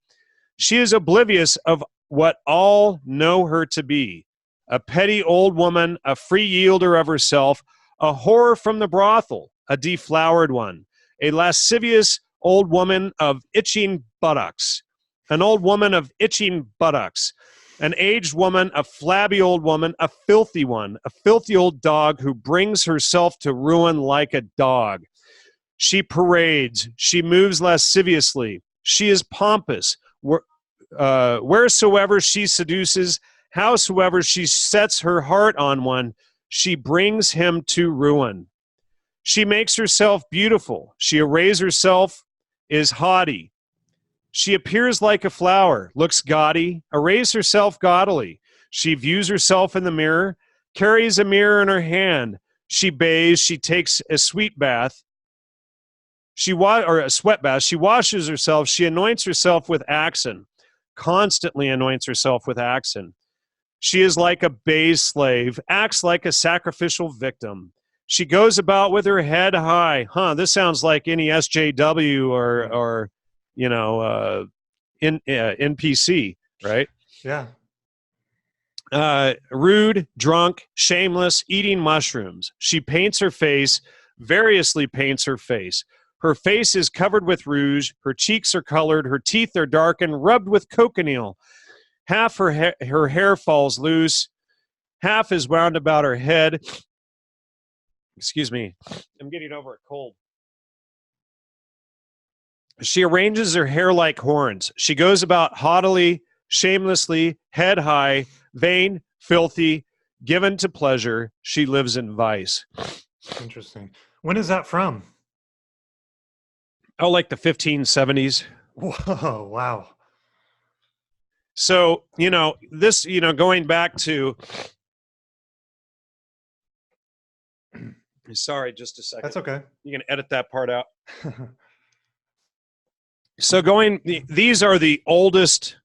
She is oblivious of what all know her to be, a petty old woman, a free yielder of herself, a whore from the brothel, a deflowered one, a lascivious old woman of itching buttocks, an old woman of itching buttocks, an aged woman, a flabby old woman, a filthy one, a filthy old dog who brings herself to ruin like a dog. She parades. She moves lasciviously. She is pompous. Wheresoever she seduces, howsoever she sets her heart on one, she brings him to ruin. She makes herself beautiful. She arrays herself, is haughty. She appears like a flower, looks gaudy, arrays herself gaudily. She views herself in the mirror, carries a mirror in her hand. She bathes, she takes a sweet bath, or a sweat bath. She washes herself, she anoints herself with axen, constantly anoints herself with axen. She is like a base slave, acts like a sacrificial victim. She goes about with her head high. This sounds like any SJW or you know, NPC, right? Yeah. Rude, drunk, shameless, eating mushrooms. She paints her face, variously paints her face. Her face is covered with rouge, her cheeks are colored, her teeth are darkened, rubbed with cochineal. Half her hair falls loose, half is wound about her head. Excuse me, I'm getting over a cold. She arranges her hair like horns. She goes about haughtily, shamelessly, head high, vain, filthy, given to pleasure. She lives in vice. Interesting. When is that from? Oh, like the 1570s. Whoa, wow. So, you know, this, you know, going back to, sorry, just a second. That's okay. You can edit that part out. So these are the oldest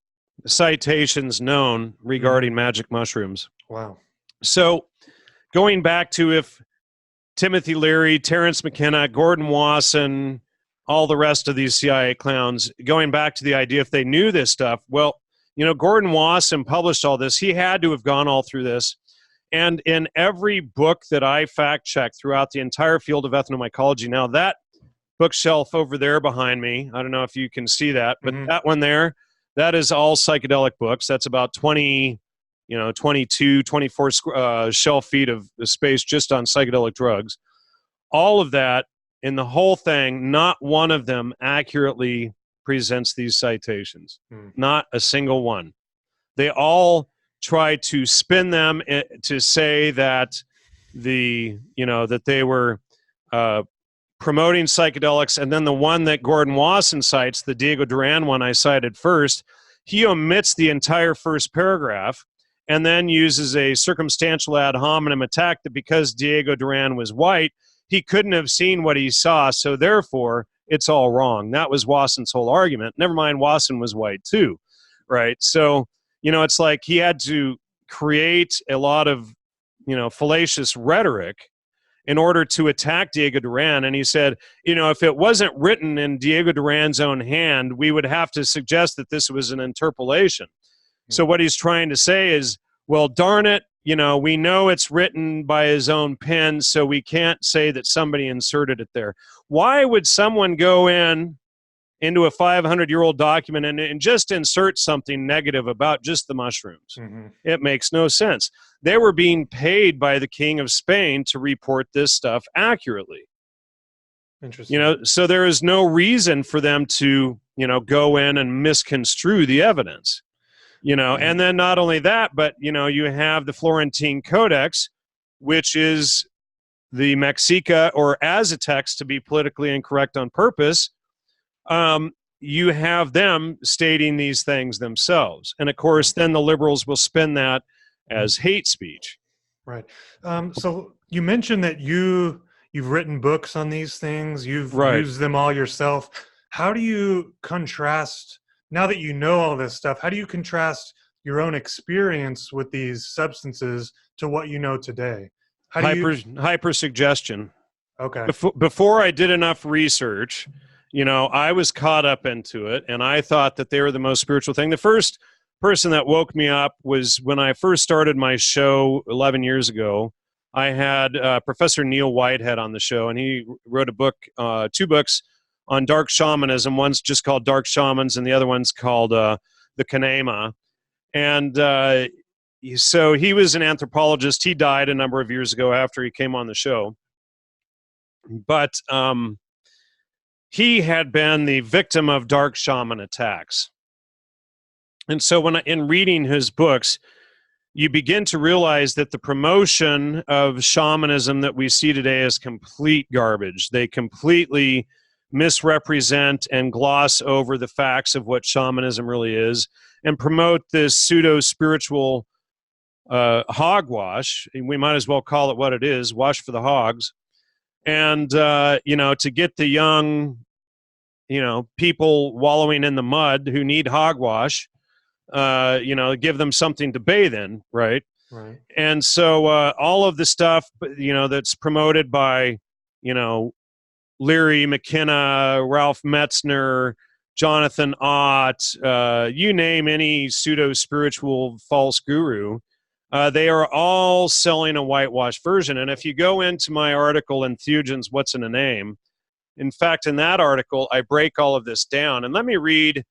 citations known regarding magic mushrooms. Wow. So going back to if Timothy Leary, Terrence McKenna, Gordon Wasson, all the rest of these CIA clowns, going back to the idea if they knew this stuff, well, you know, Gordon Wasson published all this. He had to have gone all through this. And in every book that I fact-checked throughout the entire field of ethnomycology, now that bookshelf over there behind me, I don't know if you can see that, but that one there, that is all psychedelic books. That's about 20, 22, 24 shelf feet of space just on psychedelic drugs. All of that in the whole thing, not one of them accurately presents these citations. Not a single one. They all try to spin them to say that that they were promoting psychedelics. And then the one that Gordon Wasson cites, the Diego Duran one I cited first, he omits the entire first paragraph and then uses a circumstantial ad hominem attack that because Diego Duran was white, he couldn't have seen what he saw, so therefore it's all wrong. That was Wasson's whole argument. Never mind, Wasson was white too, right? So, it's like he had to create a lot of, fallacious rhetoric in order to attack Diego Duran. And he said, if it wasn't written in Diego Duran's own hand, we would have to suggest that this was an interpolation. So what he's trying to say is, well, darn it, we know it's written by his own pen, so we can't say that somebody inserted it there. Why would someone go into a 500-year-old document and just insert something negative about just the mushrooms? Mm-hmm. It makes no sense. They were being paid by the King of Spain to report this stuff accurately. Interesting. So there is no reason for them to, go in and misconstrue the evidence. And then not only that, but, you have the Florentine Codex, which is the Mexica, or as a text to be politically incorrect on purpose. You have them stating these things themselves. And of course, then the liberals will spin that as hate speech. Right. So you mentioned that you've written books on these things. You've used them all yourself. How do you contrast, now that you know all this stuff, how do you contrast your own experience with these substances to what you know today? Hypersuggestion. Okay. Before I did enough research, I was caught up into it, and I thought that they were the most spiritual thing. The first person that woke me up was when I first started my show 11 years ago. I had Professor Neil Whitehead on the show, and he wrote a book, 2 books on dark shamanism. One's just called Dark Shamans, and the other one's called The Kanema. And so he was an anthropologist. He died a number of years ago after he came on the show. But he had been the victim of dark shaman attacks. And so in reading his books, you begin to realize that the promotion of shamanism that we see today is complete garbage. They completely misrepresent and gloss over the facts of what shamanism really is and promote this pseudo-spiritual hogwash. We might as well call it what it is, wash for the hogs. And, to get the young, people wallowing in the mud who need hogwash, give them something to bathe in, right? Right. And so all of the stuff, that's promoted by, Leary, McKenna, Ralph Metzner, Jonathan Ott, you name any pseudo-spiritual false guru, they are all selling a whitewashed version. And if you go into my article, Entheogens, What's in a Name, in fact, in that article, I break all of this down. And let me read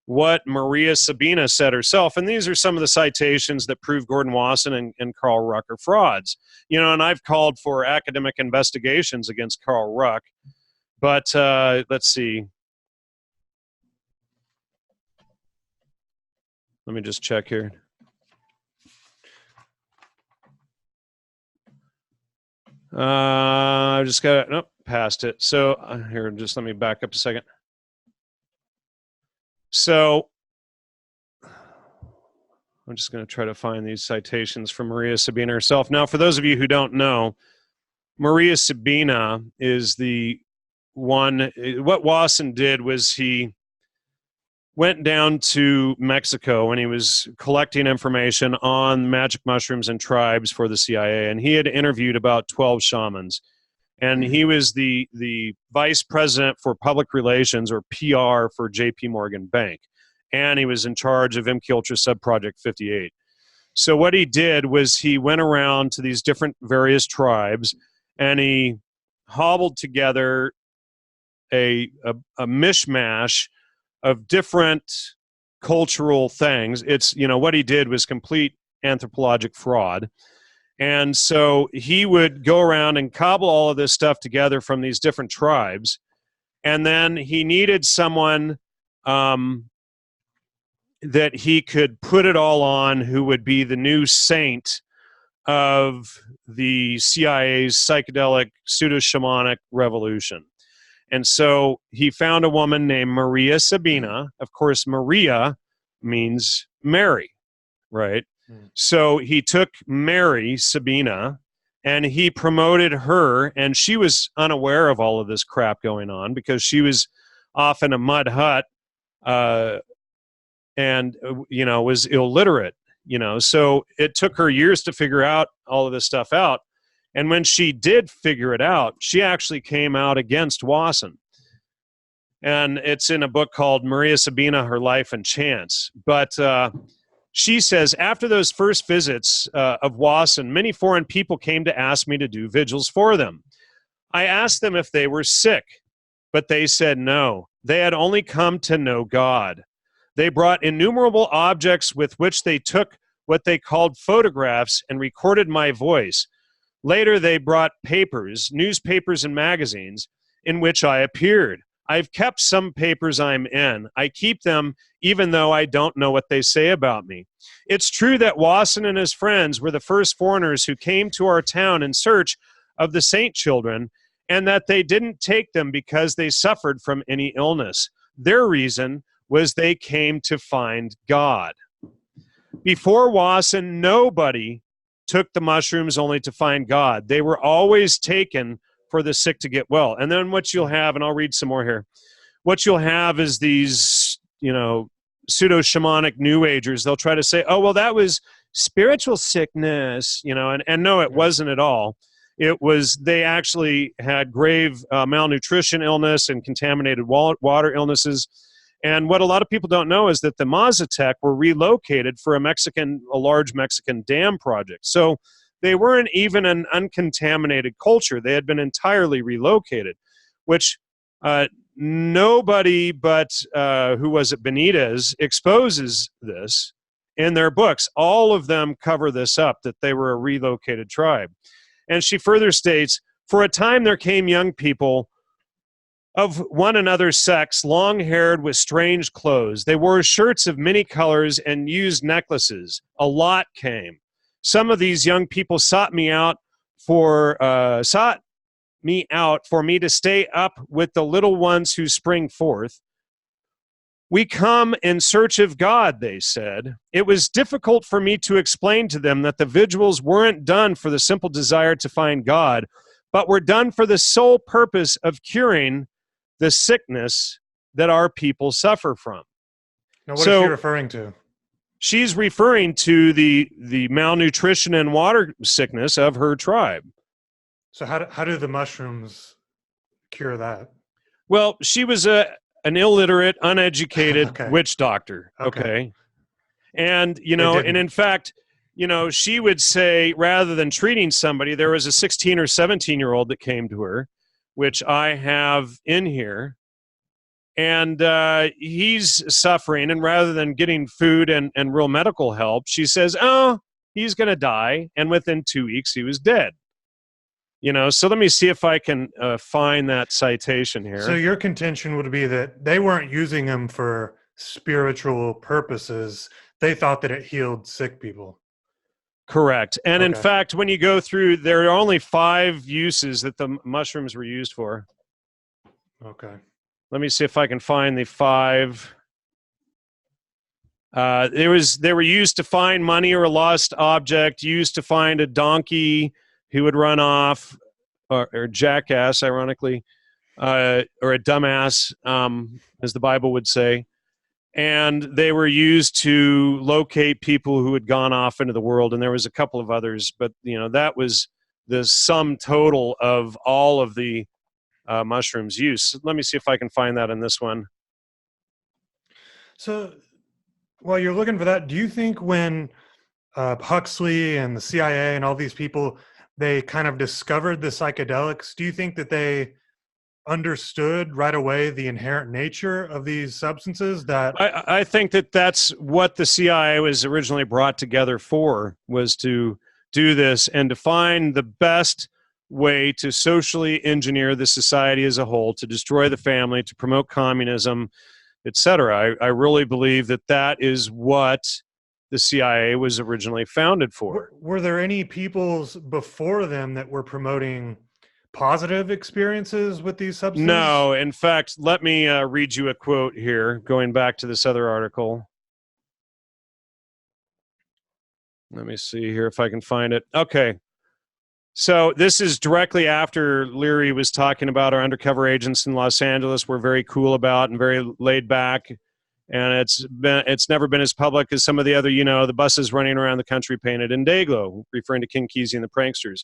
what Maria Sabina said herself. And these are some of the citations that prove Gordon Wasson and Carl Ruck are frauds. And I've called for academic investigations against Carl Ruck. But let's see. Let me just check here. I just got it. Nope, past it. So here, just let me back up a second. So I'm just going to try to find these citations from Maria Sabina herself. Now, for those of you who don't know, Maria Sabina is the one. What Wasson did was he went down to Mexico and he was collecting information on magic mushrooms and tribes for the CIA. And he had interviewed about 12 shamans. And he was the vice president for public relations, or PR, for JP Morgan Bank. And he was in charge of MKUltra Subproject 58. So what he did was he went around to these different various tribes and he hobbled together a mishmash of different cultural things. It's, what he did was complete anthropologic fraud. And so he would go around and cobble all of this stuff together from these different tribes. And then he needed someone that he could put it all on who would be the new saint of the CIA's psychedelic pseudo-shamanic revolution. And so he found a woman named Maria Sabina. Of course, Maria means Mary, right? So he took Mary Sabina and he promoted her, and she was unaware of all of this crap going on because she was off in a mud hut and, was illiterate, So it took her years to figure out all of this stuff out. And when she did figure it out, she actually came out against Wasson. And it's in a book called Maria Sabina, Her Life and Chance. But she says, after those first visits of Wasson, many foreign people came to ask me to do vigils for them. I asked them if they were sick, but they said no. They had only come to know God. They brought innumerable objects with which they took what they called photographs and recorded my voice. Later, they brought papers, newspapers and magazines, in which I appeared. I've kept some papers I'm in. I keep them even though I don't know what they say about me. It's true that Wasson and his friends were the first foreigners who came to our town in search of the saint children, and that they didn't take them because they suffered from any illness. Their reason was they came to find God. Before Wasson, nobody took the mushrooms only to find God. They were always taken for the sick to get well. And then what you'll have, and I'll read some more here, what you'll have is these, pseudo-shamanic New Agers. They'll try to say, oh, well, that was spiritual sickness, and no, it wasn't at all. It was, they actually had grave malnutrition illness and contaminated water illnesses. And what a lot of people don't know is that the Mazatec were relocated for a large Mexican dam project. So they weren't even an uncontaminated culture. They had been entirely relocated, which nobody but, who was it, Benitez, exposes this in their books. All of them cover this up, that they were a relocated tribe. And she further states, for a time there came young people of one another's sex, long-haired with strange clothes. They wore shirts of many colors and used necklaces. A lot came. Some of these young people sought me out for me to stay up with the little ones who spring forth. We come in search of God, they said. It was difficult for me to explain to them that the vigils weren't done for the simple desire to find God, but were done for the sole purpose of curing the sickness that our people suffer from. Now, what is she referring to? She's referring to the malnutrition and water sickness of her tribe. So how do the mushrooms cure that? Well, she was an illiterate, uneducated witch doctor. Okay. And, and in fact, she would say, rather than treating somebody, there was a 16 or 17-year-old that came to her, which I have in here, and he's suffering, and rather than getting food and real medical help, she says, oh, he's going to die, and within 2 weeks, he was dead. So let me see if I can find that citation here. So your contention would be that they weren't using them for spiritual purposes. They thought that it healed sick people. Correct. And in fact, when you go through, there are only 5 uses that the mushrooms were used for. Okay. Let me see if I can find the 5. They were used to find money or a lost object, used to find a donkey who would run off, or jackass, ironically, or a dumbass, as the Bible would say. And they were used to locate people who had gone off into the world, and there was a couple of others, but that was the sum total of all of the mushrooms used. Let me see if I can find that in this one. So while you're looking for that, do you think when Huxley and the CIA and all these people, they kind of discovered the psychedelics, do you think that they understood right away the inherent nature of these substances? That I think that's what the CIA was originally brought together for, was to do this and to find the best way to socially engineer the society as a whole, to destroy the family, to promote communism, etc. I really believe that is what the CIA was originally founded for. Were there any peoples before them that were promoting positive experiences with these substances? No. In fact, let me read you a quote here, going back to this other article. Let me see here if I can find it. Okay. So this is directly after Leary was talking about our undercover agents in Los Angeles were very cool about and very laid back. And it's never been as public as some of the other, the buses running around the country painted in Dayglow, referring to King Kesey and the pranksters.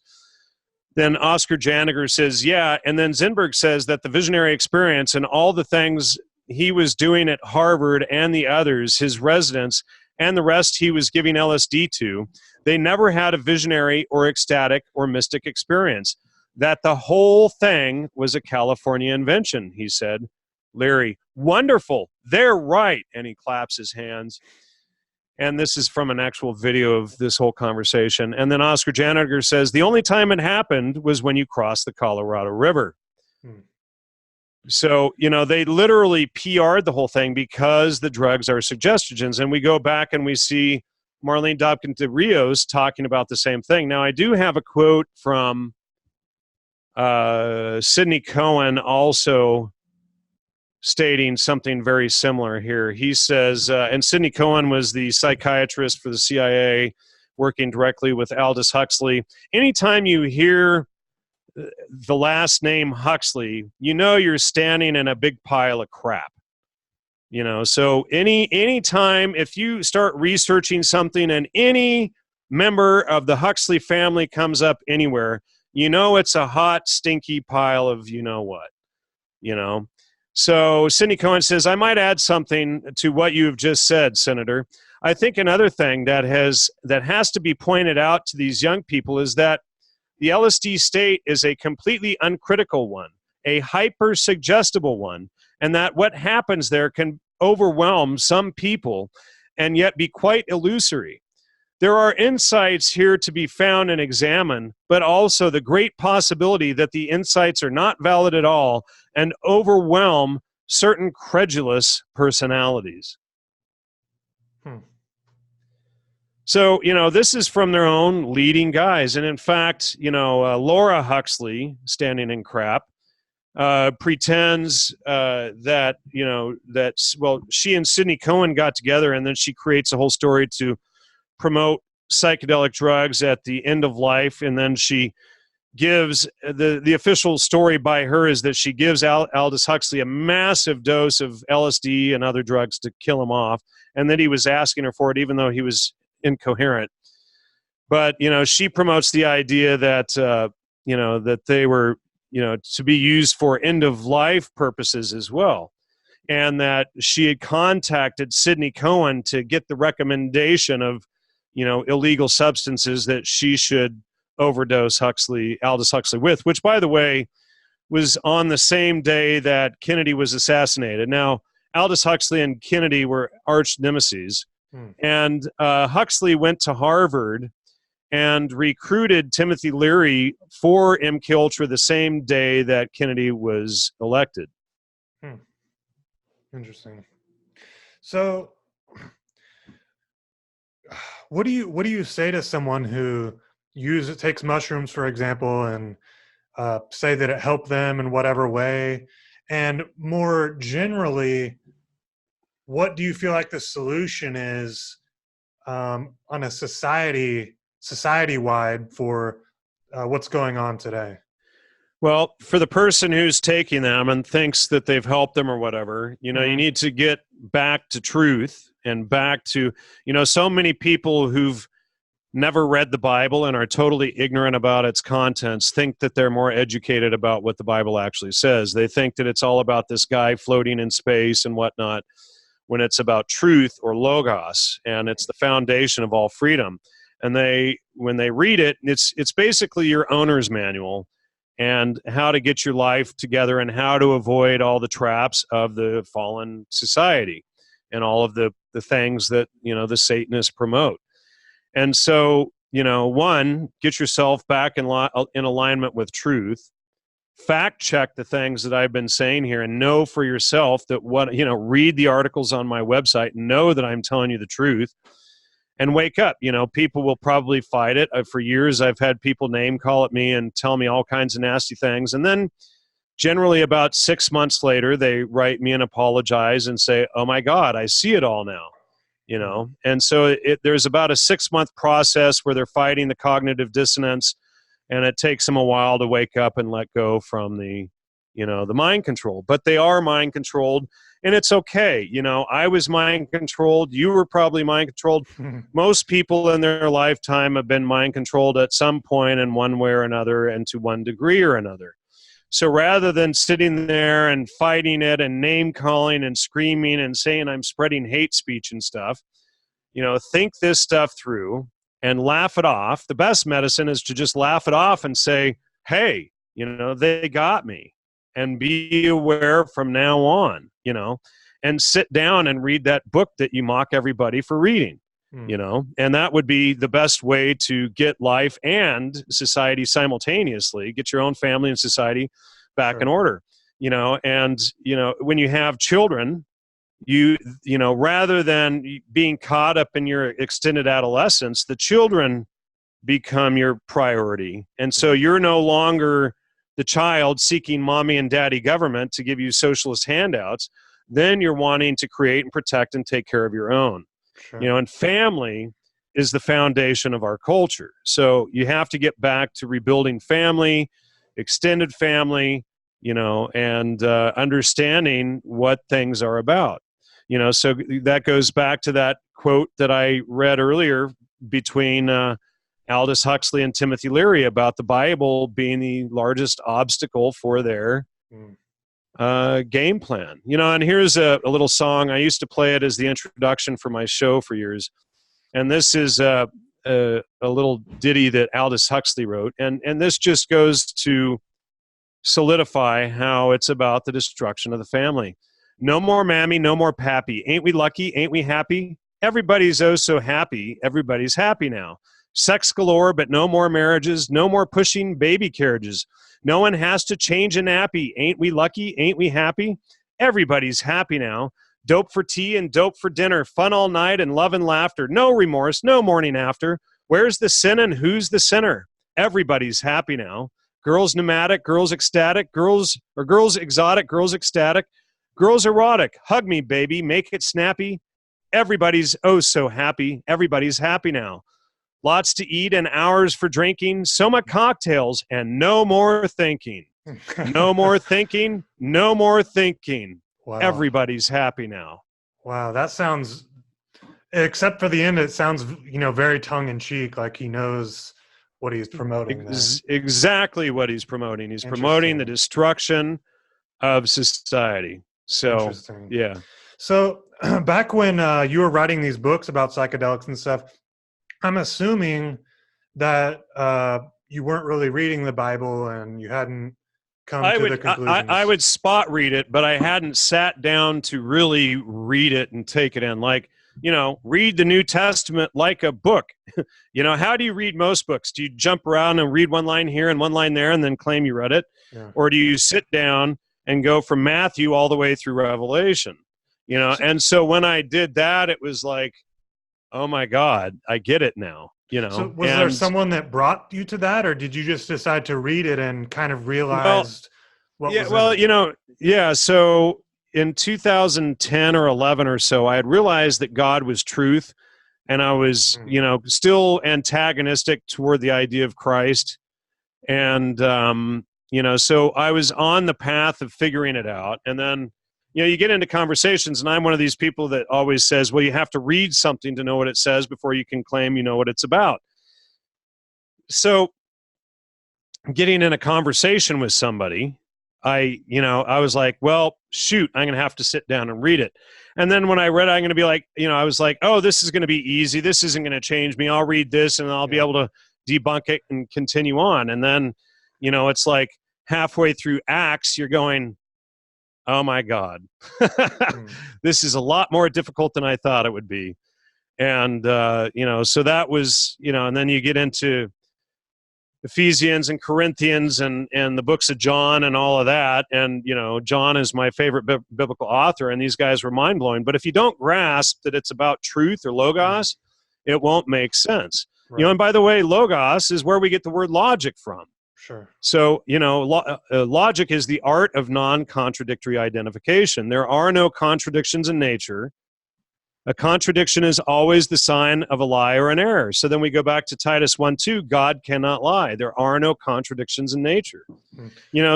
then Oscar Janiger says, yeah. And then Zinberg says that the visionary experience and all the things he was doing at Harvard and the others, his residents, and the rest he was giving LSD to, they never had a visionary or ecstatic or mystic experience. That the whole thing was a California invention, he said. Leary, wonderful, they're right. And he claps his hands. And this is from an actual video of this whole conversation. And then Oscar Janiger says, the only time it happened was when you crossed the Colorado River. So, you know, they literally PR'd the whole thing because the drugs are suggestogens. And we go back and we see Marlene Dobkin de Rios talking about the same thing. Now, I do have a quote from Sidney Cohen also stating something very similar here. He says, and Sidney Cohen was the psychiatrist for the CIA working directly with Aldous Huxley. Anytime you hear the last name Huxley, you know you're standing in a big pile of crap. You know, so any time if you start researching something and any member of the Huxley family comes up anywhere, you know it's a hot, stinky pile of you know what, you know. So Sidney Cohen says, I might add something to what you've just said, Senator. I think another thing that has to be pointed out to these young people is that the LSD state is a completely uncritical one, a hyper-suggestible one, and that what happens there can overwhelm some people and yet be quite illusory. There are insights here to be found and examined, but also the great possibility that the insights are not valid at all and overwhelm certain credulous personalities. So, you know, this is from their own leading guys. And in fact, you know, Laura Huxley, standing in crap, pretends that, you know, well, she and Sidney Cohen got together and then she creates a whole story to promote psychedelic drugs at the end of life. And then she gives, the official story by her is that she gives Aldous Huxley a massive dose of LSD and other drugs to kill him off. And that he was asking her for it, even though he was incoherent. But, you know, she promotes the idea that, you know, that they were, you know, to be used for end of life purposes as well. And that she had contacted Sidney Cohen to get the recommendation of, you know, illegal substances that she should overdose Aldous Huxley with, which, by the way, was on the same day that Kennedy was assassinated. Now, Aldous Huxley and Kennedy were arch nemesis. And Huxley went to Harvard and recruited Timothy Leary for MKUltra the same day that Kennedy was elected. Interesting. So, what do you say to someone who takes mushrooms, for example, and say that it helped them in whatever way? And more generally, what do you feel like the solution is on a society-wide for what's going on today? Well, for the person who's taking them and thinks that they've helped them or whatever, you know, you need to get back to truth and back to, you know, so many people who've never read the Bible and are totally ignorant about its contents think that they're more educated about what the Bible actually says. They think that it's all about this guy floating in space and whatnot, when it's about truth or logos, and it's the foundation of all freedom. And when they read it, it's basically your owner's manual and how to get your life together and how to avoid all the traps of the fallen society and all of the things that, you know, the Satanists promote. And so, you know, one, get yourself back in alignment with truth. Fact check the things that I've been saying here and know for yourself that read the articles on my website, know that I'm telling you the truth, and wake up. You know, people will probably fight it. For years, I've had people name call at me and tell me all kinds of nasty things. And then generally about 6 months later, they write me and apologize and say, oh my God, I see it all now. You know, and so there's about a 6-month process where they're fighting the cognitive dissonance. And it takes them a while to wake up and let go from the the mind control. But they are mind controlled, and it's okay. I was mind controlled. You were probably mind controlled. Most people in their lifetime have been mind controlled at some point in one way or another, and to one degree or another. So rather than sitting there and fighting it and name calling and screaming and saying I'm spreading hate speech and stuff, think this stuff through and laugh it off. The best medicine is to just laugh it off and say, hey, they got me, and be aware from now on, and sit down and read that book that you mock everybody for reading, and that would be the best way to get life and society simultaneously, get your own family and society back in order, and, when you have children, rather than being caught up in your extended adolescence, the children become your priority. And so you're no longer the child seeking mommy and daddy government to give you socialist handouts. Then you're wanting to create and protect and take care of your own. Sure. And family is the foundation of our culture. So you have to get back to rebuilding family, extended family, and understanding what things are about. So that goes back to that quote that I read earlier between Aldous Huxley and Timothy Leary about the Bible being the largest obstacle for their game plan. And here's a little song. I used to play it as the introduction for my show for years. And this is a little ditty that Aldous Huxley wrote. And this just goes to solidify how it's about the destruction of the family. No more mammy, no more pappy. Ain't we lucky? Ain't we happy? Everybody's oh so happy. Everybody's happy now. Sex galore, but no more marriages. No more pushing baby carriages. No one has to change a nappy. Ain't we lucky? Ain't we happy? Everybody's happy now. Dope for tea and dope for dinner. Fun all night and love and laughter. No remorse, no morning after. Where's the sin and who's the sinner? Everybody's happy now. Girls pneumatic, girls ecstatic, girls exotic, girls ecstatic, girls erotic. Hug me, baby, make it snappy. Everybody's oh so happy. Everybody's happy now. Lots to eat and hours for drinking. So much cocktails and no more thinking. No more thinking. No more thinking. Wow. Everybody's happy now. Wow, that sounds, except for the end, it sounds, very tongue-in-cheek, like he knows what he's promoting. Exactly what he's promoting. He's promoting the destruction of society. So, yeah. So back when you were writing these books about psychedelics and stuff, I'm assuming that you weren't really reading the Bible and you hadn't come to the conclusions. I would spot read it, but I hadn't sat down to really read it and take it in. Like, read the New Testament like a book. How do you read most books? Do you jump around and read one line here and one line there and then claim you read it? Yeah. Or do you sit down and go from Matthew all the way through Revelation? And so when I did that, it was like, oh my God, I get it now. So was there someone that brought you to that, or did you just decide to read it and kind of realized what was in it? So in 2010 or 11 or so, I had realized that God was truth, and I was, still antagonistic toward the idea of Christ. And, so I was on the path of figuring it out. And then, you get into conversations, and I'm one of these people that always says, well, you have to read something to know what it says before you can claim you know what it's about. So getting in a conversation with somebody, I was like, well, shoot, I'm going to have to sit down and read it. And then when I read it, I'm going to be like, I was like, oh, this is going to be easy. This isn't going to change me. I'll read this and I'll be able to debunk it and continue on. And then, it's like halfway through Acts, you're going, oh my God, this is a lot more difficult than I thought it would be. And, so that was, and then you get into Ephesians and Corinthians and the books of John and all of that. And, John is my favorite biblical author, and these guys were mind blowing. But if you don't grasp that it's about truth or logos, it won't make sense. Right. And by the way, logos is where we get the word logic from. Sure. So, logic is the art of non-contradictory identification. There are no contradictions in nature. A contradiction is always the sign of a lie or an error. So then we go back to Titus 1:2. God cannot lie. There are no contradictions in nature.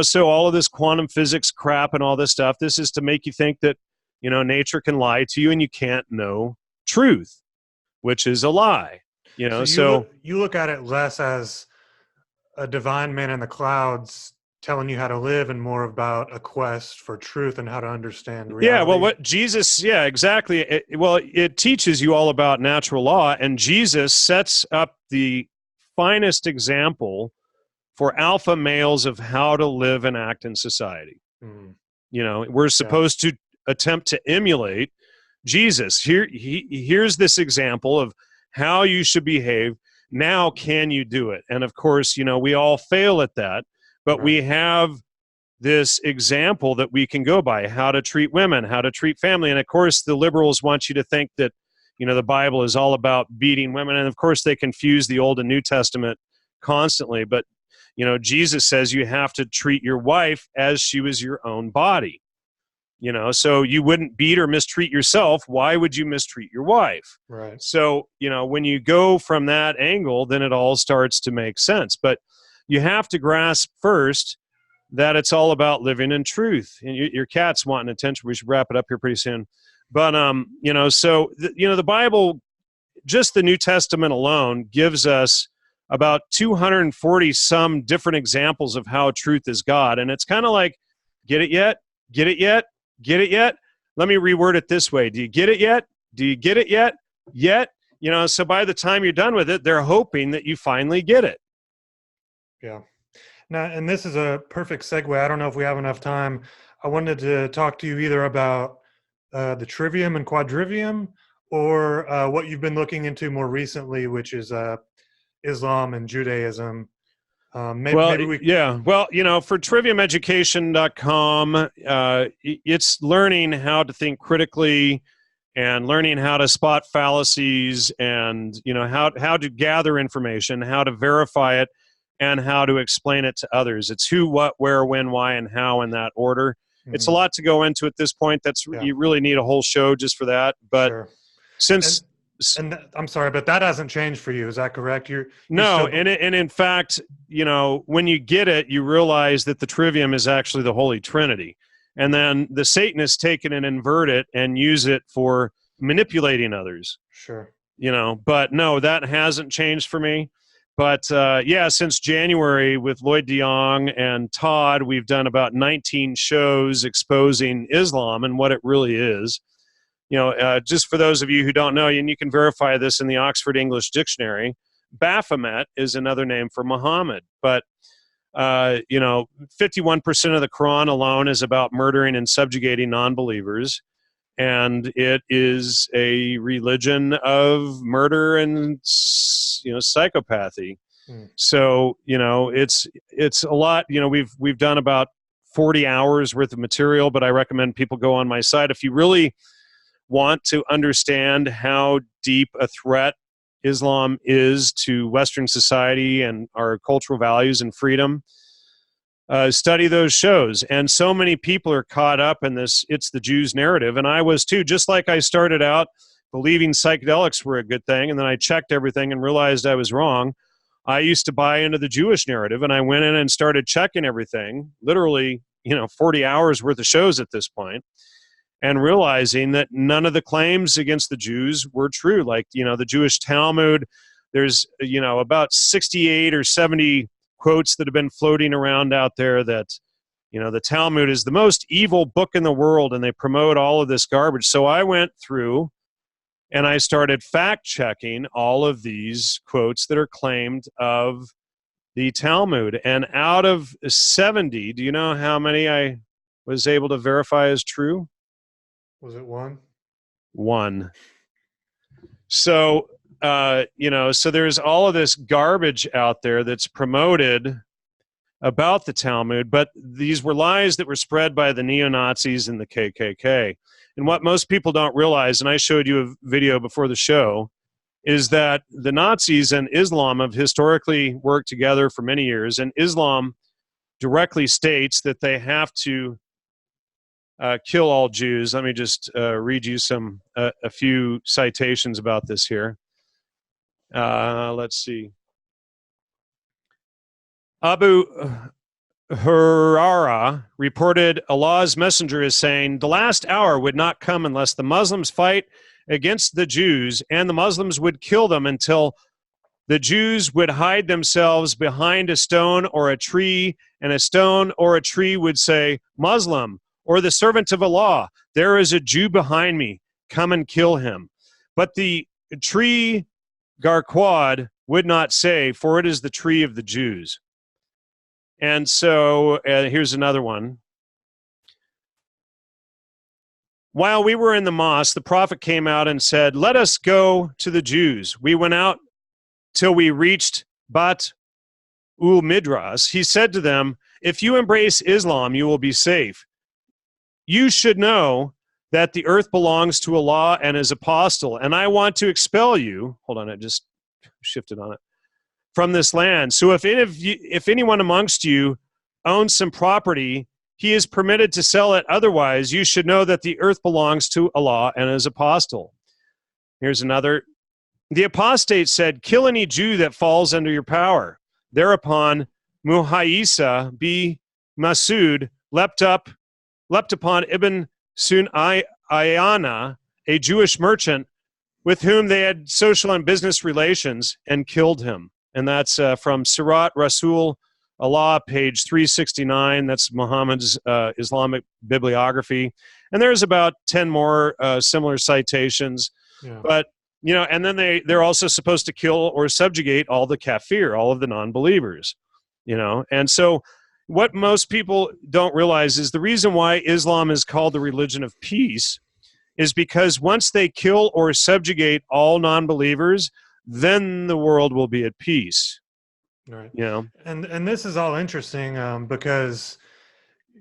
So all of this quantum physics crap and all this stuff, this is to make you think that, nature can lie to you and you can't know truth, which is a lie. So you look at it less as a divine man in the clouds telling you how to live and more about a quest for truth and how to understand reality. Yeah, well, what Jesus, yeah, exactly. It teaches you all about natural law, and Jesus sets up the finest example for alpha males of how to live and act in society. We're supposed to attempt to emulate Jesus. Here's this example of how you should behave. Now, can you do it? And of course, we all fail at that, but we have this example that we can go by, how to treat women, how to treat family. And of course, the liberals want you to think that, the Bible is all about beating women. And of course, they confuse the Old and New Testament constantly. But, Jesus says you have to treat your wife as she was your own body. So you wouldn't beat or mistreat yourself. Why would you mistreat your wife? Right. So, when you go from that angle, then it all starts to make sense. But you have to grasp first that it's all about living in truth. And your cat's wanting attention. We should wrap it up here pretty soon. But, the Bible, just the New Testament alone, gives us about 240 some different examples of how truth is God. And it's kind of like, get it yet? Get it yet? Get it yet? Let me reword it this way. Do you get it yet? Do you get it yet? Yet? So by the time you're done with it, they're hoping that you finally get it. Yeah. Now, and this is a perfect segue. I don't know if we have enough time. I wanted to talk to you either about the trivium and quadrivium or what you've been looking into more recently, which is Islam and Judaism. For triviumeducation.com, it's learning how to think critically and learning how to spot fallacies and, how to gather information, how to verify it, and how to explain it to others. It's who, what, where, when, why, and how in that order. It's a lot to go into at this point. You really need a whole show just for that. But And I'm sorry, but that hasn't changed for you. Is that correct? And in fact, when you get it, you realize that the trivium is actually the Holy Trinity. And then the Satanists take it and invert it and use it for manipulating others. Sure. But no, that hasn't changed for me. But since January with Lloyd DeYoung and Todd, we've done about 19 shows exposing Islam and what it really is. Just for those of you who don't know, and you can verify this in the Oxford English Dictionary, Baphomet is another name for Muhammad. But, 51% of the Quran alone is about murdering and subjugating non-believers. And it is a religion of murder and, psychopathy. So, it's a lot. We've done about 40 hours worth of material, but I recommend people go on my site. If you really want to understand how deep a threat Islam is to Western society and our cultural values and freedom, study those shows. And so many people are caught up in this, it's the Jews narrative. And I was too, just like I started out believing psychedelics were a good thing. And then I checked everything and realized I was wrong. I used to buy into the Jewish narrative, and I went in and started checking everything, literally, 40 hours worth of shows at this point, and realizing that none of the claims against the Jews were true. Like, the Jewish Talmud, there's, about 68 or 70 quotes that have been floating around out there that, the Talmud is the most evil book in the world, and they promote all of this garbage. So I went through and I started fact-checking all of these quotes that are claimed of the Talmud. And out of 70, do you know how many I was able to verify as true? Was it one? One. So, so there's all of this garbage out there that's promoted about the Talmud, but these were lies that were spread by the neo-Nazis and the KKK. And what most people don't realize, and I showed you a video before the show, is that the Nazis and Islam have historically worked together for many years, and Islam directly states that they have to kill all Jews. Let me just read you a few citations about this here. Let's see. Abu Huraira reported Allah's messenger as saying, the last hour would not come unless the Muslims fight against the Jews, and the Muslims would kill them until the Jews would hide themselves behind a stone or a tree, and a stone or a tree would say, Muslim, or the servant of Allah, there is a Jew behind me, come and kill him. But the tree Garquad would not say, for it is the tree of the Jews. And so here's another one. While we were in the mosque, the Prophet came out and said, let us go to the Jews. We went out till we reached Bat ul Midras. He said to them, if you embrace Islam, you will be safe. You should know that the earth belongs to Allah and his apostle, and I want to expel you. Hold on, I just shifted on it. From this land. So if anyone amongst you owns some property, he is permitted to sell it. Otherwise, you should know that the earth belongs to Allah and his apostle. Here's another. The apostate said, kill any Jew that falls under your power. Thereupon, Muhaisa bi Masud leapt upon Ibn Sunayana, a Jewish merchant with whom they had social and business relations, and killed him. And that's from Sirat Rasul Allah, page 369. That's Muhammad's Islamic bibliography. And there's about 10 more similar citations. Yeah. But, you know, and then they're also supposed to kill or subjugate all the kafir, all of the non-believers, you know. And so what most people don't realize is the reason why Islam is called the religion of peace is because once they kill or subjugate all non-believers, then the world will be at peace. Right. You know? And this is all interesting because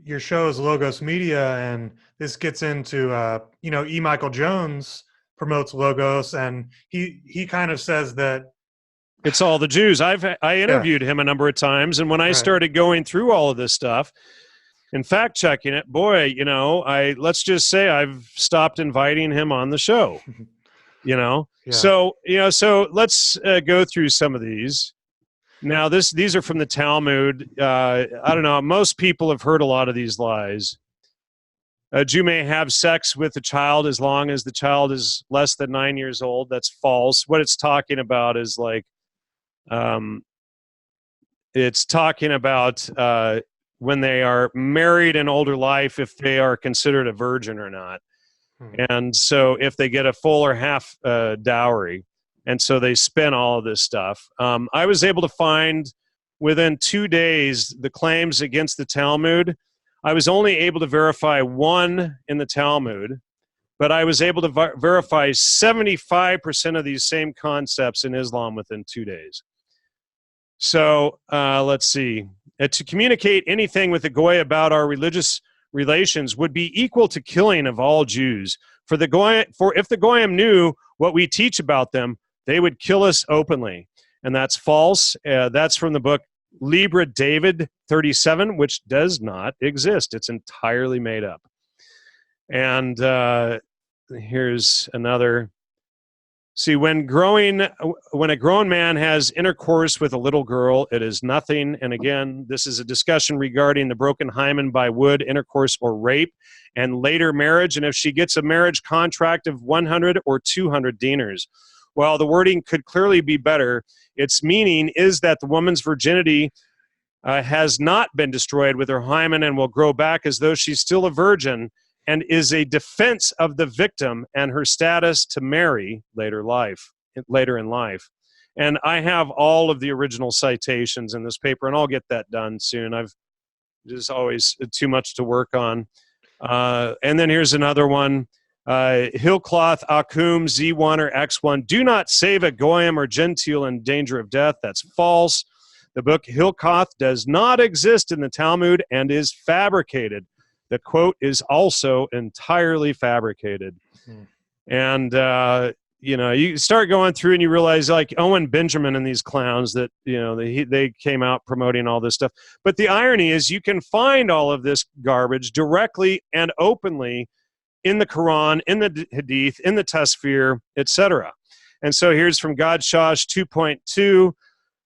your show is Logos Media, and this gets into, you know, E. Michael Jones promotes Logos, and he kind of says that it's all the Jews. I interviewed him a number of times, and when I started going through all of this stuff and fact checking it, boy, you know, let's just say I've stopped inviting him on the show. You know, so let's go through some of these. Now, these are from the Talmud. I don't know. Most people have heard a lot of these lies. A Jew may have sex with a child as long as the child is less than 9 years old. That's false. What it's talking about is like, it's talking about when they are married in older life, if they are considered a virgin or not. And so if they get a full or half dowry, and so they spend all of this stuff. I was able to find within 2 days the claims against the Talmud. I was only able to verify one in the Talmud, but I was able to verify 75% of these same concepts in Islam within 2 days. So let's see. To communicate anything with the Goy about our religious relations would be equal to killing of all Jews. For if the Goyim knew what we teach about them, they would kill us openly. And that's false. That's from the book Libra David 37, which does not exist. It's entirely made up. And here's another. See, when a grown man has intercourse with a little girl, it is nothing. And again, this is a discussion regarding the broken hymen by wood, intercourse, or rape, and later marriage. And if she gets a marriage contract of 100 or 200 dinars. Well, the wording could clearly be better. Its meaning is that the woman's virginity has not been destroyed with her hymen and will grow back as though she's still a virgin, and is a defense of the victim and her status to marry later in life. And I have all of the original citations in this paper, and I'll get that done soon. There's always too much to work on. And then here's another one. Hillcloth Akum Z1 or X1. Do not save a Goyim or Gentile in danger of death. That's false. The book Hillcloth does not exist in the Talmud and is fabricated. The quote is also entirely fabricated. And you start going through and you realize, like Owen Benjamin and these clowns that, they came out promoting all this stuff. But the irony is you can find all of this garbage directly and openly in the Quran, in the Hadith, in the Tasfir, etc. And so here's from Godshash 2.2.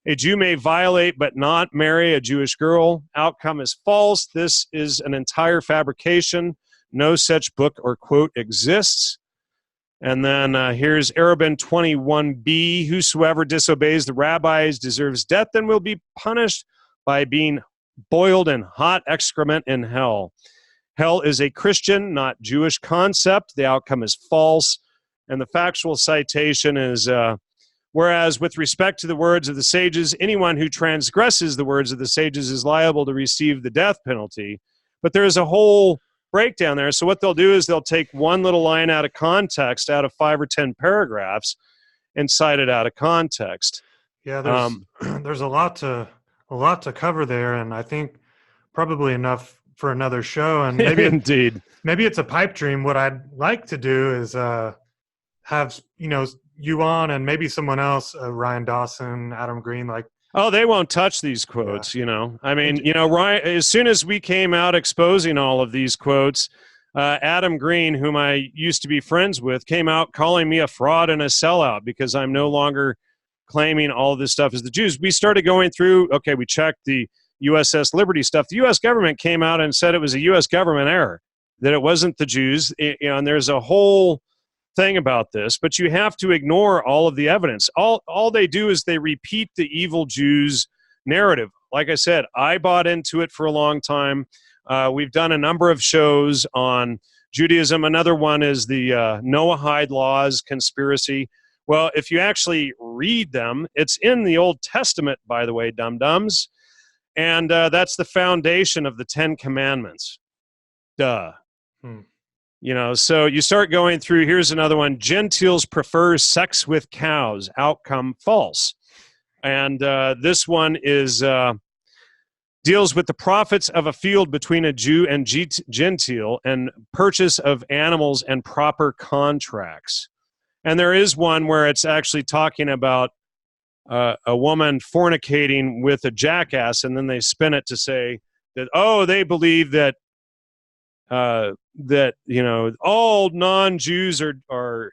A Jew may violate but not marry a Jewish girl. Outcome is false. This is an entire fabrication. No such book or quote exists. And then here's Irvin 21b. Whosoever disobeys the rabbis deserves death and will be punished by being boiled in hot excrement in hell. Hell is a Christian, not Jewish concept. The outcome is false. And the factual citation is, whereas with respect to the words of the sages, anyone who transgresses the words of the sages is liable to receive the death penalty. But there is a whole breakdown there. So what they'll do is they'll take one little line out of context, out of 5 or 10 paragraphs, and cite it out of context. Yeah, there's a lot to cover there, and I think probably enough for another show. And maybe indeed, maybe it's a pipe dream. What I'd like to do is have you on, and maybe someone else, Ryan Dawson, Adam Green, like. Oh, they won't touch these quotes, I mean, Ryan, as soon as we came out exposing all of these quotes, Adam Green, whom I used to be friends with, came out calling me a fraud and a sellout because I'm no longer claiming all of this stuff as the Jews. We started going through, okay, we checked the USS Liberty stuff. The U.S. government came out and said it was a U.S. government error, that it wasn't the Jews, and there's a whole thing about this, but you have to ignore all of the evidence. All they do is they repeat the evil Jews narrative. Like I said, I bought into it for a long time. We've done a number of shows on Judaism. Another one is the Noahide laws conspiracy. Well, if you actually read them, it's in the Old Testament, by the way, dum-dums, and that's the foundation of the 10 Commandments. Duh. So you start going through, here's another one. Gentiles prefer sex with cows. Outcome false. And this one is deals with the profits of a field between a Jew and Gentile and purchase of animals and proper contracts. And there is one where it's actually talking about a woman fornicating with a jackass, and then they spin it to say that, they believe that all non-Jews are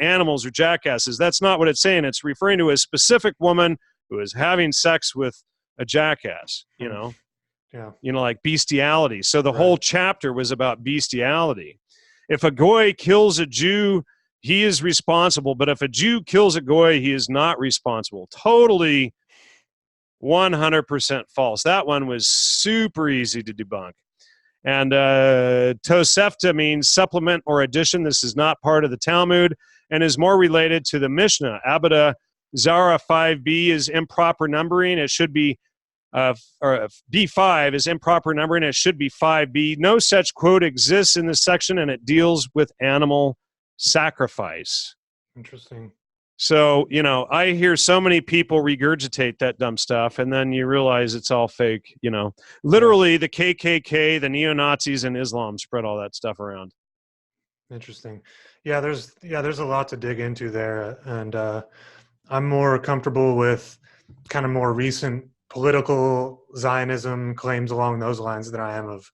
animals or jackasses. That's not what it's saying. It's referring to a specific woman who is having sex with a jackass, Yeah. Like bestiality. So the whole chapter was about bestiality. If a goy kills a Jew, he is responsible. But if a Jew kills a goy, he is not responsible. Totally 100% false. That one was super easy to debunk. And Tosefta means supplement or addition. This is not part of the Talmud and is more related to the Mishnah. Abada Zara 5b is improper numbering. It should be, or B5 is improper numbering. It should be 5b. No such quote exists in this section, and it deals with animal sacrifice. Interesting. So, I hear so many people regurgitate that dumb stuff, and then you realize it's all fake, Literally, the KKK, the neo-Nazis, and Islam spread all that stuff around. Interesting. Yeah, there's a lot to dig into there, and I'm more comfortable with kind of more recent political Zionism claims along those lines than I am of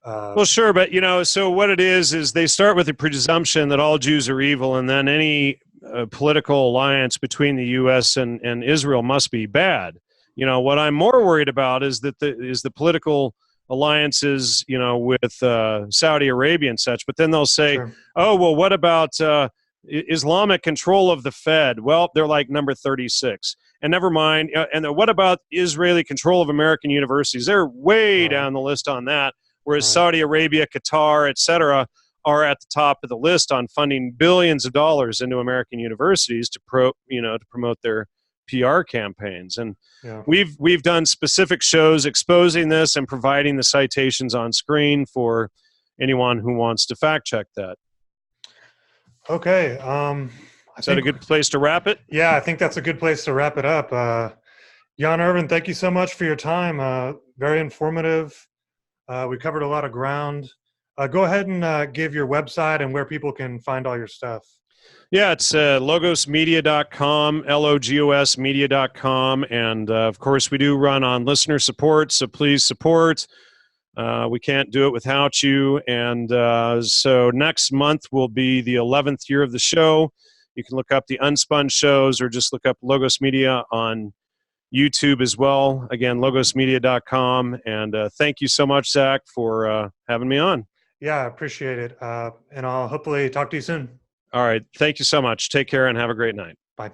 well, sure, but so what it is they start with the presumption that all Jews are evil, and then any political alliance between the U.S. and Israel must be bad. What I'm more worried about is that the political alliances, with Saudi Arabia and such. But then they'll say, Sure. oh, well, what about Islamic control of the Fed? Well, they're like number 36. And never mind. And what about Israeli control of American universities? They're way down the list on that. Whereas Saudi Arabia, Qatar, et cetera, are at the top of the list on funding billions of dollars into American universities to promote their PR campaigns. And we've done specific shows exposing this and providing the citations on screen for anyone who wants to fact check that. Okay. Is that a good place to wrap it? Yeah, I think that's a good place to wrap it up. Jan Irvin, thank you so much for your time. Very informative. We covered a lot of ground. Go ahead and give your website and where people can find all your stuff. Yeah, it's logosmedia.com, Logos media.com. And of course, we do run on listener support, so please support. We can't do it without you. And so next month will be the 11th year of the show. You can look up the Unspun shows or just look up Logos Media on YouTube as well. Again, logosmedia.com. And thank you so much, Zach, for having me on. Yeah, I appreciate it. And I'll hopefully talk to you soon. All right. Thank you so much. Take care and have a great night. Bye.